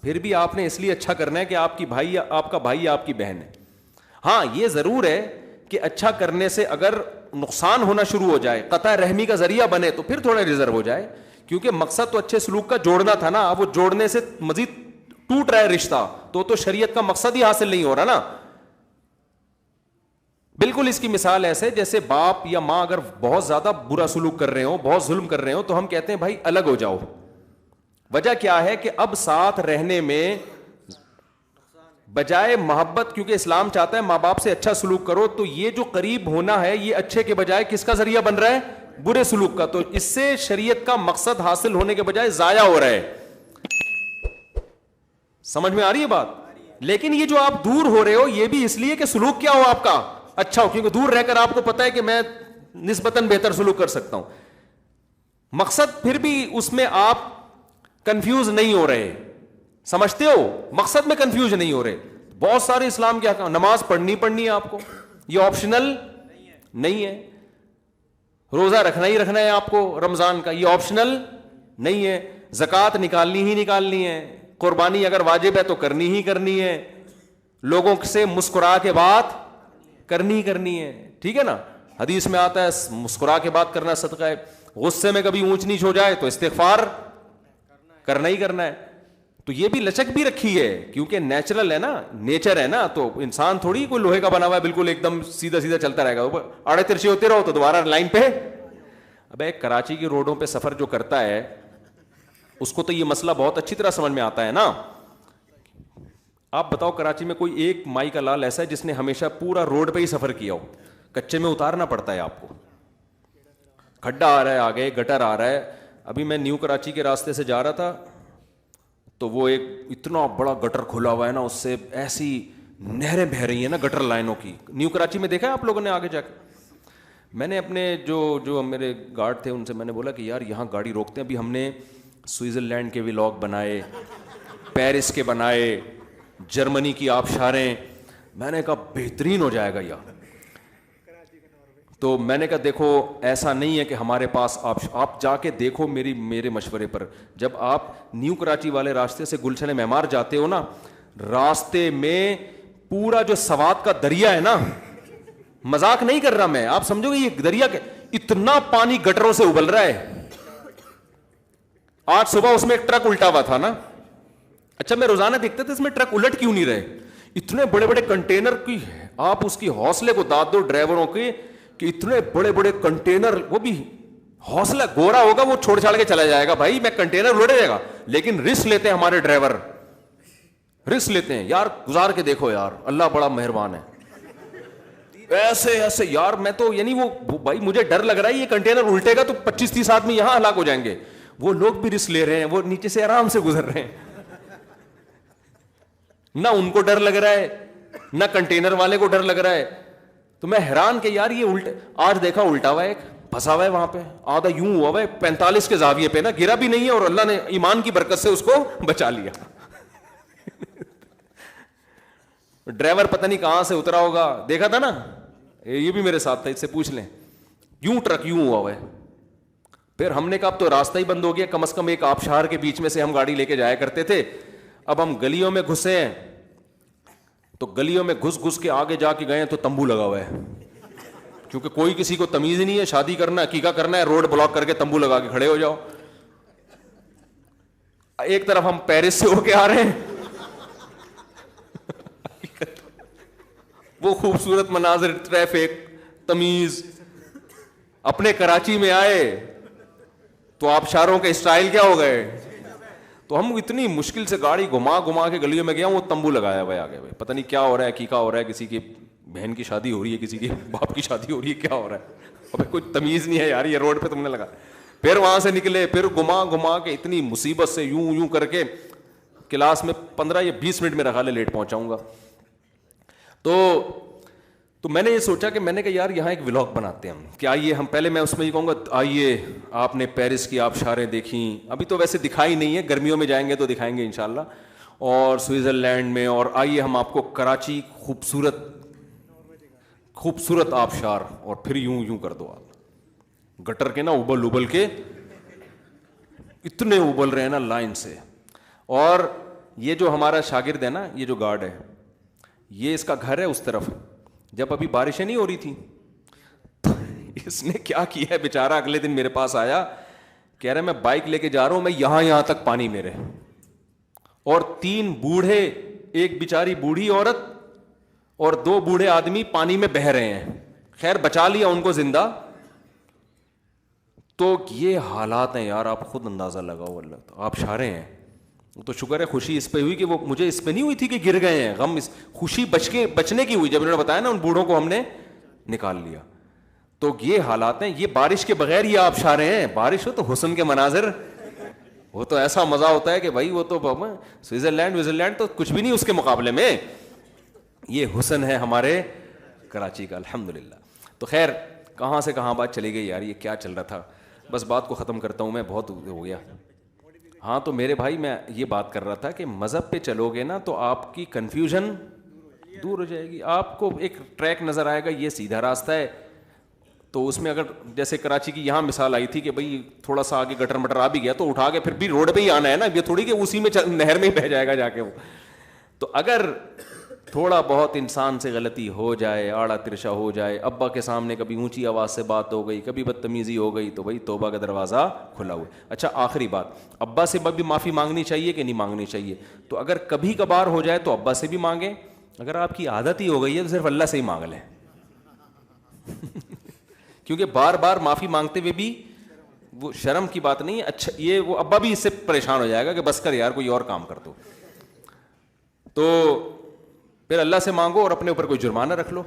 [SPEAKER 1] پھر بھی آپ نے اس لیے اچھا کرنا ہے کہ آپ کی بھائی, آپ کا بھائی آپ کی بہن ہے. ہاں یہ ضرور ہے کہ اچھا کرنے سے اگر نقصان ہونا شروع ہو جائے, قطع رحمی کا ذریعہ بنے, تو پھر تھوڑا ریزرو ہو جائے, کیونکہ مقصد تو اچھے سلوک کا جوڑنا تھا نا. اب وہ جوڑنے سے مزید ٹوٹ رہا ہے رشتہ, تو شریعت کا مقصد ہی حاصل نہیں ہو رہا نا. بالکل اس کی مثال ایسے جیسے باپ یا ماں اگر بہت زیادہ برا سلوک کر رہے ہو, بہت ظلم کر رہے ہو, تو ہم کہتے ہیں بھائی الگ ہو جاؤ. وجہ کیا ہے کہ اب ساتھ رہنے میں بجائے محبت, کیونکہ اسلام چاہتا ہے ماں باپ سے اچھا سلوک کرو, تو یہ جو قریب ہونا ہے یہ اچھے کے بجائے کس کا ذریعہ بن رہا ہے؟ برے سلوک کا. تو اس سے شریعت کا مقصد حاصل ہونے کے بجائے ضائع ہو رہا ہے. سمجھ میں آ رہی ہے بات؟ لیکن یہ جو آپ دور ہو رہے ہو یہ بھی اس لیے کہ سلوک کیا ہو آپ کا اچھا ہو, کیونکہ دور رہ کر آپ کو پتا ہے کہ میں نسبتاً بہتر سلوک کر سکتا ہوں. مقصد پھر بھی اس میں آپ کنفیوز نہیں ہو رہے, سمجھتے ہو, مقصد میں کنفیوز نہیں ہو رہے. بہت سارے اسلام کے احکام, نماز پڑھنی ہے آپ کو, یہ آپشنل نہیں ہے. روزہ رکھنا ہی رکھنا ہے آپ کو رمضان کا, یہ آپشنل نہیں ہے. زکوٰۃ نکالنی ہے, قربانی اگر واجب ہے تو کرنی ہی کرنی ہے, لوگوں سے مسکرا کے بات کرنی ہے, ٹھیک ہے نا. حدیث میں آتا ہے مسکرا کے بات کرنا صدقہ ہے. غصے میں کبھی اونچ نیچ ہو جائے تو استغفار کرنا ہی کرنا ہے. تو یہ بھی لچک بھی رکھی ہے, کیونکہ نیچرل ہے نا, نیچر ہے نا. تو انسان تھوڑی کوئی لوہے کا بنا ہوا ہے بالکل ایک دم سیدھا سیدھا چلتا رہے گا, آڑے ترچے ہوتے رہو تو دوبارہ لائن پہ. اب ایک کراچی کی روڈوں پہ سفر جو کرتا ہے اس کو تو یہ مسئلہ بہت اچھی طرح سمجھ میں آتا ہے نا. آپ بتاؤ کراچی میں کوئی ایک مائی کا لال ایسا ہے جس نے ہمیشہ پورا روڈ پہ ہی سفر کیا ہو؟ کچے میں اتارنا پڑتا ہے آپ کو, کھڈا آ رہا ہے آگے, گٹر آ رہا ہے. ابھی میں نیو کراچی کے راستے سے جا رہا تھا تو وہ ایک اتنا بڑا گٹر کھلا ہوا ہے نا, اس سے ایسی نہریں بہہ رہی ہیں نا گٹر لائنوں کی. نیو کراچی میں دیکھا ہے آپ لوگوں نے آگے جا کے؟ میں نے اپنے جو میرے گارڈ تھے ان سے میں نے بولا کہ یار یہاں گاڑی روکتے ہیں. ابھی ہم نے سوئٹزرلینڈ کے ولاگ بنائے, پیرس کے بنائے, جرمنی کی آبشاریں, میں نے کہا بہترین ہو جائے گا یار. تو میں نے کہا دیکھو ایسا نہیں ہے کہ ہمارے پاس آپ جا کے دیکھو میرے مشورے پر, جب آپ نیو کراچی والے راستے سے گلشن معمار جاتے ہو نا, راستے میں پورا جو سوات کا دریا ہے نا, مذاق نہیں کر رہا میں, آپ سمجھو گے یہ دریا کے اتنا پانی گٹروں سے ابل رہا ہے. آج صبح اس میں ایک ٹرک الٹا ہوا تھا نا, اچھا میں روزانہ دیکھتا تھا اس میں ٹرک الٹ کیوں نہیں رہے, اتنے بڑے بڑے کنٹینر کی, آپ اس کی حوصلے کو داد دو ڈرائیوروں کے کہ اتنے بڑے بڑے کنٹینر, وہ بھی حوصلہ گورا ہوگا وہ چھوڑ چھاڑ کے چلا جائے گا, بھائی میں کنٹینر لوٹے جائے گا, لیکن رسک لیتے ہیں ہمارے ڈرائیور, رسک لیتے ہیں یار, گزار کے دیکھو یار, اللہ بڑا مہربان ہے. ایسے ایسے یار میں تو یعنی وہ بھائی مجھے ڈر لگ رہا ہے یہ کنٹینر الٹے گا تو 25-30 آدمی یہاں ہلاک ہو جائیں گے, وہ لوگ بھی رسک لے رہے ہیں, وہ نیچے سے آرام سے گزر رہے ہیں, نہ ان کو ڈر لگ رہا ہے نہ کنٹینر والے کو ڈر لگ رہا ہے. تو میں حیران کہ یار یہ الٹے, آج دیکھا الٹا ہوا ہے, ایک پھنسا ہوا ہے وہاں پہ, آدھا یوں ہوا ہے 45 کے زاویے پہ نا, گرا بھی نہیں ہے اور اللہ نے ایمان کی برکت سے اس کو بچا لیا. ڈرائیور پتہ نہیں کہاں سے اترا ہوگا, دیکھا تھا نا, یہ بھی میرے ساتھ تھا, اس سے پوچھ لیں, یوں ٹرک یوں ہوا ہے. پھر ہم نے کہا اب تو راستہ ہی بند ہو گیا, کم از کم ایک آبشار کے بیچ میں سے ہم گاڑی لے کے جایا کرتے تھے, اب ہم گلیوں میں گھسے ہیں, تو گلیوں میں گھس گھس کے آگے جا کے گئے تو تمبو لگا ہوا ہے, کیونکہ کوئی کسی کو تمیز ہی نہیں ہے, شادی کرنا ہے عقیقہ کرنا ہے, روڈ بلاک کر کے تمبو لگا کے کھڑے ہو جاؤ. ایک طرف ہم پیرس سے ہو کے آ رہے ہیں, وہ خوبصورت مناظر, ٹریفک, تمیز, اپنے کراچی میں آئے تو آبشاروں کے اسٹائل کیا ہو گئے. تو ہم اتنی مشکل سے گاڑی گھما گھما کے گلیوں میں گیا, وہ تمبو لگایا ہوا ہے آگے, بھائی پتہ نہیں کیا ہو رہا ہے, عقیقہ ہو رہا ہے, کسی کی بہن کی شادی ہو رہی ہے, کسی کی باپ کی شادی ہو رہی ہے, کیا ہو رہا ہے, ابھی کوئی تمیز نہیں ہے یار, یہ روڈ پہ تم نے لگا. پھر وہاں سے نکلے, پھر گھما گھما کے اتنی مصیبت سے یوں یوں کر کے کلاس میں 15 یا 20 منٹ میں رکھا لے لیٹ پہنچاؤں گا. تو میں نے یہ سوچا کہ میں نے کہا یار یہاں ایک ولاگ بناتے ہیں ہم, کہ آئیے ہم پہلے, میں اس میں یہ کہوں گا آئیے آپ نے پیرس کی آبشاریں دیکھیں, ابھی تو ویسے دکھائی نہیں ہے, گرمیوں میں جائیں گے تو دکھائیں گے انشاءاللہ, اور سوئٹزرلینڈ میں, اور آئیے ہم آپ کو کراچی خوبصورت آبشار, اور پھر یوں یوں کر دو آپ گٹر کے نا ابل ابل کے, اتنے ابل رہے ہیں نا لائن سے. اور یہ جو ہمارا شاگرد ہے نا, یہ جو گارڈ ہے, یہ اس کا گھر ہے اس طرف, جب ابھی بارشیں نہیں ہو رہی تھی تو اس نے کیا کیا ہے بیچارہ, اگلے دن میرے پاس آیا, کہہ رہا میں بائک لے کے جا رہا ہوں, میں یہاں تک پانی میرے, اور 3 بوڑھے, ایک بیچاری بوڑھی عورت اور 2 بوڑھے آدمی پانی میں بہہ رہے ہیں. خیر بچا لیا ان کو زندہ. تو یہ حالات ہیں یار, آپ خود اندازہ لگاؤ, اللہ آپ شارے ہیں. تو شکر ہے خوشی اس پہ ہوئی کہ وہ مجھے اس پہ نہیں ہوئی تھی کہ گر گئے ہیں, غم خوشی بچنے کی ہوئی جب انہوں نے بتایا نا ان بوڑھوں کو ہم نے نکال لیا. تو یہ حالات ہیں, یہ بارش کے بغیر یہ آبشاریں ہیں, بارش ہو تو حسن کے مناظر, وہ تو ایسا مزہ ہوتا ہے کہ بھائی وہ تو سوئٹزرلینڈ تو کچھ بھی نہیں اس کے مقابلے میں, یہ حسن ہے ہمارے کراچی کا الحمدللہ. تو خیر کہاں سے کہاں بات چلی گئی یار, یہ کیا چل رہا تھا, بس بات کو ختم کرتا ہوں میں, بہت ہو گیا. ہاں تو میرے بھائی میں یہ بات کر رہا تھا کہ مذہب پہ چلو گے نا تو آپ کی کنفیوژن دور ہو جائے گی, آپ کو ایک ٹریک نظر آئے گا, یہ سیدھا راستہ ہے. تو اس میں اگر جیسے کراچی کی یہاں مثال آئی تھی کہ بھائی تھوڑا سا آگے گٹر مٹر آ بھی گیا تو اٹھا کے پھر بھی روڈ پہ ہی آنا ہے نا, یہ تھوڑی کہ اسی میں نہر میں ہی بہ جائے گا جا کے وہ. تو اگر تھوڑا بہت انسان سے غلطی ہو جائے, آڑا ترشا ہو جائے, ابا کے سامنے کبھی اونچی آواز سے بات ہو گئی, کبھی بدتمیزی ہو گئی, تو بھائی توبہ کا دروازہ کھلا ہوا ہے. اچھا آخری بات, ابا سے بھی معافی مانگنی چاہیے کہ نہیں مانگنی چاہیے؟ تو اگر کبھی کبھار ہو جائے تو ابا سے بھی مانگیں, اگر آپ کی عادت ہی ہو گئی ہے تو صرف اللہ سے ہی مانگ لیں. کیونکہ بار بار معافی مانگتے ہوئے بھی وہ شرم کی بات نہیں ہے. اچھا یہ وہ ابا بھی اس سے پریشان ہو جائے گا کہ بس کر یار کوئی اور کام کر دو. تو پھر اللہ سے مانگو اور اپنے اوپر کوئی جرمانہ رکھ لو.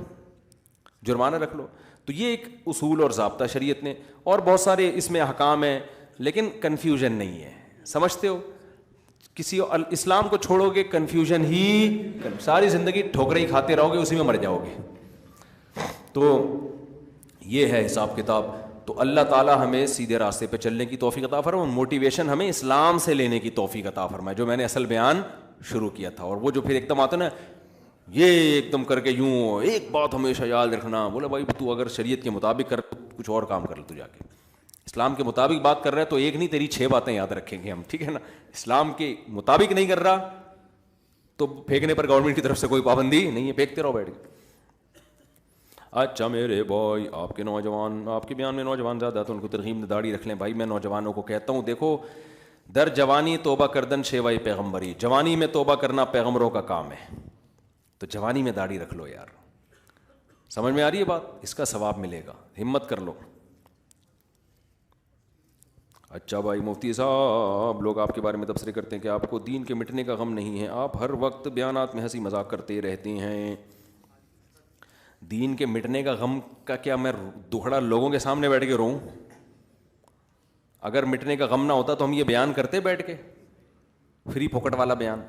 [SPEAKER 1] تو یہ ایک اصول اور ضابطہ شریعت نے, اور بہت سارے اس میں احکام ہیں, لیکن کنفیوژن نہیں ہے. سمجھتے ہو, کسی اسلام کو چھوڑو گے کنفیوژن ہی, ساری زندگی ٹھوکریں ہی کھاتے رہو گے, اسی میں مر جاؤ گے. تو یہ ہے حساب کتاب. تو اللہ تعالیٰ ہمیں سیدھے راستے پہ چلنے کی توفیق عطا فرمائے, موٹیویشن ہمیں اسلام سے لینے کی توفیق عطا فرمائے, جو میں نے اصل بیان شروع کیا تھا. اور وہ جو پھر ایک دم آتا نا یہ ایک دم کر کے یوں ایک بات ہمیشہ یاد رکھنا. بولا بھائی تو اگر شریعت کے مطابق کر کچھ اور کام کر لے تو جا کے, اسلام کے مطابق بات کر رہا ہے تو ایک نہیں تیری 6 باتیں یاد رکھیں گے ہم, ٹھیک ہے نا. اسلام کے مطابق نہیں کر رہا تو پھینکنے پر گورنمنٹ کی طرف سے کوئی پابندی نہیں ہے, پھینکتے رہو بیٹھ کے. اچھا میرے بھائی, آپ کے نوجوان, آپ کے بیان میں نوجوان زیادہ تو ان کو ترغیب میں داڑھی رکھ لیں. بھائی میں نوجوانوں کو کہتا ہوں دیکھو, در جوانی توبہ کردن شیوائے پیغمبری, جوانی میں توبہ کرنا پیغمبروں کا کام ہے, تو جوانی میں داڑھی رکھ لو یار. سمجھ میں آ رہی ہے بات؟ اس کا ثواب ملے گا, ہمت کر لو. اچھا بھائی مفتی صاحب, لوگ آپ کے بارے میں تبصرے کرتے ہیں کہ آپ کو دین کے مٹنے کا غم نہیں ہے, آپ ہر وقت بیانات میں ہنسی مذاق کرتے رہتے ہیں. دین کے مٹنے کا غم کا کیا میں دکھڑا لوگوں کے سامنے بیٹھ کے روؤں؟ اگر مٹنے کا غم نہ ہوتا تو ہم یہ بیان کرتے بیٹھ کے, فری پھوکٹ والا بیان.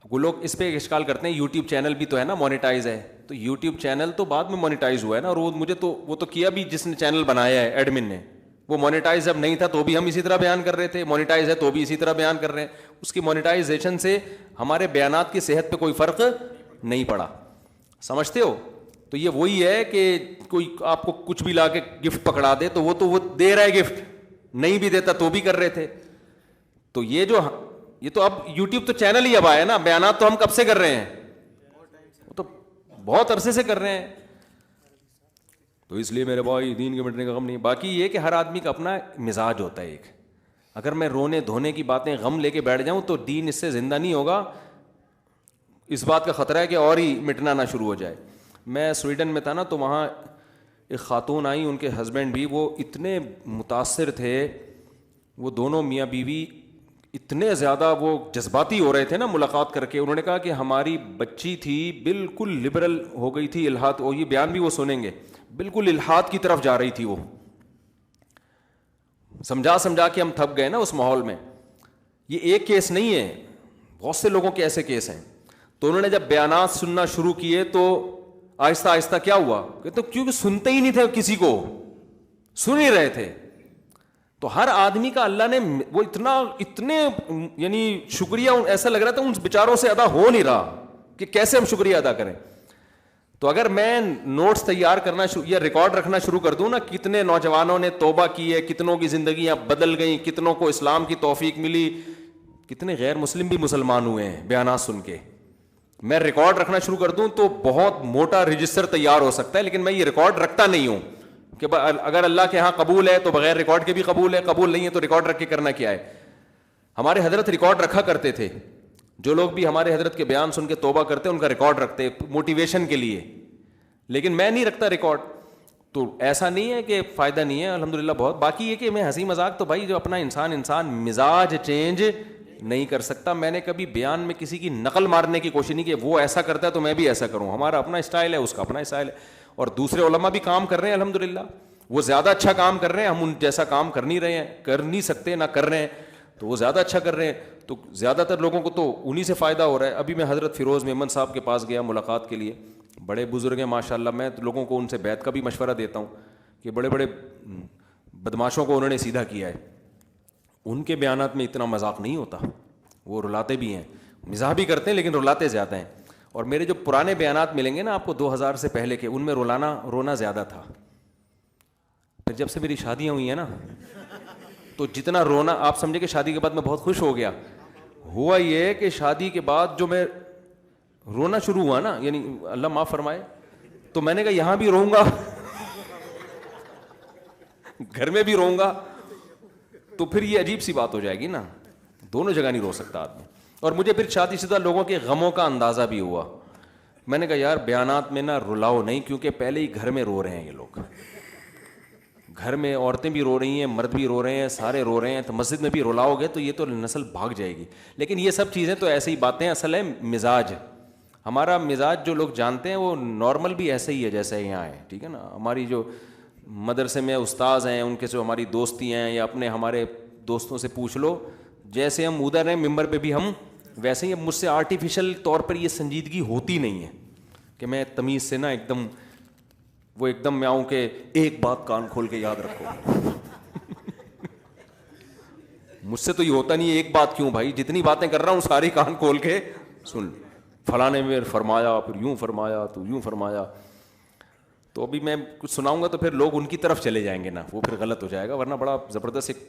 [SPEAKER 1] وہ لوگ اس پہ اشکال کرتے ہیں یوٹیوب چینل بھی تو ہے نا, مونیٹائز ہے, تو یوٹیوب چینل تو بعد میں مونیٹائز ہوا ہے نا, اور مجھے تو وہ تو کیا بھی جس نے چینل بنایا ہے ایڈمن نے, وہ مونیٹائز جب نہیں تھا تو بھی ہم اسی طرح بیان کر رہے تھے, مونیٹائز ہے تو بھی اسی طرح بیان کر رہے ہیں. اس کی مونیٹائزیشن سے ہمارے بیانات کی صحت پہ کوئی فرق نہیں پڑا, سمجھتے ہو؟ تو یہ وہی ہے کہ کوئی آپ کو کچھ بھی لا کے گفٹ پکڑا دے تو وہ دے رہا ہے گفٹ, نہیں بھی دیتا تو بھی کر رہے تھے. تو یہ تو اب یوٹیوب تو چینل ہی اب آیا نا, بیانات تو ہم کب سے کر رہے ہیں, وہ تو بہت عرصے سے کر رہے ہیں. تو اس لیے میرے بھائی دین کے مٹنے کا غم نہیں. باقی یہ کہ ہر آدمی کا اپنا مزاج ہوتا ہے ایک, اگر میں رونے دھونے کی باتیں غم لے کے بیٹھ جاؤں تو دین اس سے زندہ نہیں ہوگا, اس بات کا خطرہ ہے کہ اور ہی مٹنا نہ شروع ہو جائے. میں سویڈن میں تھا نا, تو وہاں ایک خاتون آئی, ان کے ہسبینڈ بھی وہ اتنے متاثر تھے, وہ دونوں میاں بیوی اتنے زیادہ وہ جذباتی ہو رہے تھے نا ملاقات کر کے. انہوں نے کہا کہ ہماری بچی تھی بالکل لبرل ہو گئی تھی, الحاد, اور یہ بیان بھی وہ سنیں گے, بالکل الحاد کی طرف جا رہی تھی. وہ سمجھا کے ہم تھک گئے نا اس ماحول میں. یہ ایک کیس نہیں ہے, بہت سے لوگوں کے ایسے کیس ہیں. تو انہوں نے جب بیانات سننا شروع کیے تو آہستہ آہستہ کیا ہوا کہ تو کیونکہ سنتے ہی نہیں تھے, کسی کو سن ہی رہے تھے. تو ہر آدمی کا اللہ نے وہ اتنے یعنی شکریہ ایسا لگ رہا تھا ان بیچاروں سے ادا ہو نہیں رہا کہ کیسے ہم شکریہ ادا کریں. تو اگر میں نوٹس تیار کرنا یا ریکارڈ رکھنا شروع کر دوں نا, کتنے نوجوانوں نے توبہ کی ہے, کتنوں کی زندگیاں بدل گئیں, کتنوں کو اسلام کی توفیق ملی, کتنے غیر مسلم بھی مسلمان ہوئے ہیں بیانات سن کے. میں ریکارڈ رکھنا شروع کر دوں تو بہت موٹا رجسٹر تیار ہو سکتا ہے, لیکن میں یہ ریکارڈ رکھتا نہیں ہوں کہ اگر اللہ کے ہاں قبول ہے تو بغیر ریکارڈ کے بھی قبول ہے, قبول نہیں ہے تو ریکارڈ رکھ کے کرنا کیا ہے. ہمارے حضرت ریکارڈ رکھا کرتے تھے, جو لوگ بھی ہمارے حضرت کے بیان سن کے توبہ کرتے ان کا ریکارڈ رکھتے موٹیویشن کے لیے, لیکن میں نہیں رکھتا ریکارڈ. تو ایسا نہیں ہے کہ فائدہ نہیں ہے, الحمدللہ بہت. باقی یہ کہ میں ہنسی مذاق تو بھائی جو اپنا انسان مزاج چینج نہیں کر سکتا. میں نے کبھی بیان میں کسی کی نقل مارنے کی کوشش نہیں کی, وہ ایسا کرتا ہے تو میں بھی ایسا کروں. ہمارا اپنا اسٹائل ہے, اس کا اپنا اسٹائل ہے, اور دوسرے علماء بھی کام کر رہے ہیں الحمدللہ, وہ زیادہ اچھا کام کر رہے ہیں, ہم ان جیسا کام کر نہیں رہے ہیں, کر نہیں سکتے نہ کر رہے ہیں, تو وہ زیادہ اچھا کر رہے ہیں. تو زیادہ تر لوگوں کو تو انہی سے فائدہ ہو رہا ہے. ابھی میں حضرت فیروز میمن صاحب کے پاس گیا ملاقات کے لیے, بڑے بزرگ ہیں ماشاء اللہ. میں لوگوں کو ان سے بیعت کا بھی مشورہ دیتا ہوں کہ بڑے بڑے بدماشوں کو انہوں نے سیدھا کیا ہے. ان کے بیانات میں اتنا مذاق نہیں ہوتا, وہ رلاتے بھی ہیں, مزاح بھی کرتے ہیں لیکن رلاتے زیادہ ہیں. اور میرے جو پرانے بیانات ملیں گے نا آپ کو 2000 سے پہلے کے, ان میں رونا زیادہ تھا. پھر جب سے میری شادیاں ہوئی ہیں نا تو جتنا رونا, آپ سمجھے کہ شادی کے بعد میں بہت خوش ہو گیا. ہوا یہ کہ شادی کے بعد جو میں رونا شروع ہوا نا, یعنی اللہ معاف فرمائے, تو میں نے کہا یہاں بھی روؤں گا گھر میں بھی روؤں گا, تو پھر یہ عجیب سی بات ہو جائے گی نا, دونوں جگہ نہیں رو سکتا آدمی. اور مجھے پھر شادی شدہ لوگوں کے غموں کا اندازہ بھی ہوا. میں نے کہا یار بیانات میں نا رلاؤ نہیں, کیونکہ پہلے ہی گھر میں رو رہے ہیں یہ لوگ, گھر میں عورتیں بھی رو رہی ہیں, مرد بھی رو رہے ہیں, سارے رو رہے ہیں, تو مسجد میں بھی رلاؤ گے تو یہ تو نسل بھاگ جائے گی. لیکن یہ سب چیزیں تو ایسے ہی باتیں, اصل ہے مزاج. ہمارا مزاج جو لوگ جانتے ہیں وہ نارمل بھی ایسے ہی ہے جیسے یہاں ہے, ٹھیک ہے نا. ہماری جو مدرسے میں استاذ ہیں, ان کے جو ہماری دوستی ہیں, یا اپنے ہمارے دوستوں سے پوچھ لو, جیسے ہم ادھر ہیں ممبر پہ بھی ہم ویسے ہی. مجھ سے آرٹیفیشل طور پر یہ سنجیدگی ہوتی نہیں ہے کہ میں تمیز سے نا ایک دم میں آؤں کہ ایک بات کان کھول کے یاد رکھو. مجھ سے تو یہ ہوتا نہیں ہے. ایک بات کیوں بھائی, جتنی باتیں کر رہا ہوں ساری کان کھول کے سن. فلاں نے میں فرمایا، پھر یوں فرمایا تو یوں فرمایا. تو ابھی میں کچھ سناؤں گا تو پھر لوگ ان کی طرف چلے جائیں گے نا، وہ پھر غلط ہو جائے گا، ورنہ بڑا زبردست ایک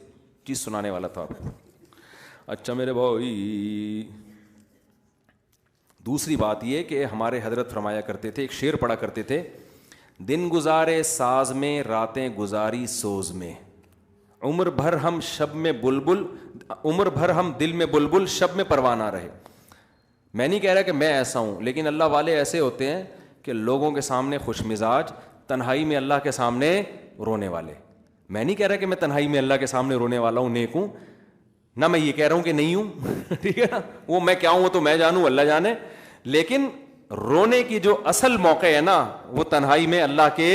[SPEAKER 1] چیز سنانے والا تھا. اچھا میرے بھائی، دوسری بات یہ کہ ہمارے حضرت فرمایا کرتے تھے، ایک شعر پڑھا کرتے تھے، دن گزارے ساز میں راتیں گزاری سوز میں، عمر بھر ہم شب میں بلبل، عمر بھر ہم دل میں بلبل، شب میں پروانہ رہے. میں نہیں کہہ رہا کہ میں ایسا ہوں، لیکن اللہ والے ایسے ہوتے ہیں کہ لوگوں کے سامنے خوش مزاج، تنہائی میں اللہ کے سامنے رونے والے. میں نہیں کہہ رہا کہ میں تنہائی میں اللہ کے سامنے رونے والا ہوں، نیک ہوں، نہ میں یہ کہہ رہا ہوں کہ نہیں ہوں ٹھیک ہے نا، وہ میں کیا ہوں وہ تو میں جانوں، اللہ جانے. لیکن رونے کی جو اصل موقع ہے نا، وہ تنہائی میں اللہ کے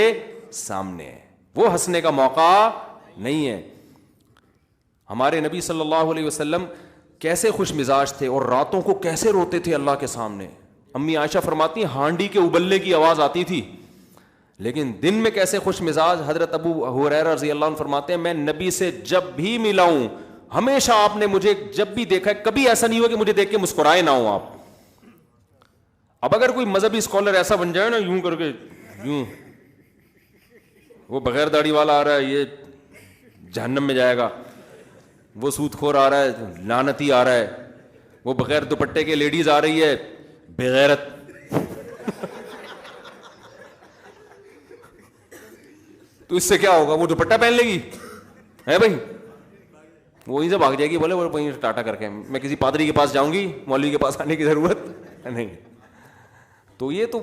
[SPEAKER 1] سامنے ہے، وہ ہنسنے کا موقع نہیں ہے. ہمارے نبی صلی اللہ علیہ وسلم کیسے خوش مزاج تھے اور راتوں کو کیسے روتے تھے اللہ کے سامنے. امی عائشہ فرماتی ہیں ہانڈی کے ابلنے کی آواز آتی تھی، لیکن دن میں کیسے خوش مزاج. حضرت ابو ہریرہ رضی اللہ عنہ فرماتے ہیں میں نبی سے جب بھی ملا ہوں، ہمیشہ آپ نے مجھے جب بھی دیکھا ہے، کبھی ایسا نہیں ہوا کہ مجھے دیکھ کے مسکرائے نہ ہوں آپ. اب اگر کوئی مذہبی اسکالر ایسا بن جائے نا، یوں کر کے یوں، وہ بغیر داڑھی والا آ رہا ہے یہ جہنم میں جائے گا، وہ سود خور آ رہا ہے لعنتی آ رہا ہے، وہ بغیر دوپٹے کے لیڈیز آ رہی ہے بغیرت، تو اس سے کیا ہوگا؟ وہ دوپٹہ پہن لے گی ہے بھائی، وہیں سے بھاگ جائے گی، بولے وہ وہیں ٹاٹا کر کے میں کسی پادری کے پاس جاؤں گی، مولوی کے پاس آنے کی ضرورت نہیں. تو یہ تو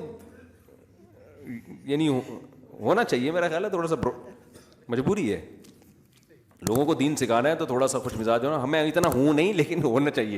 [SPEAKER 1] یعنی ہونا چاہیے، میرا خیال ہے تھوڑا سا مجبوری ہے، لوگوں کو دین سکھانا ہے تو تھوڑا سا خوش مزاج ہونا. ہمیں اتنا ہوں نہیں لیکن ہونا چاہیے.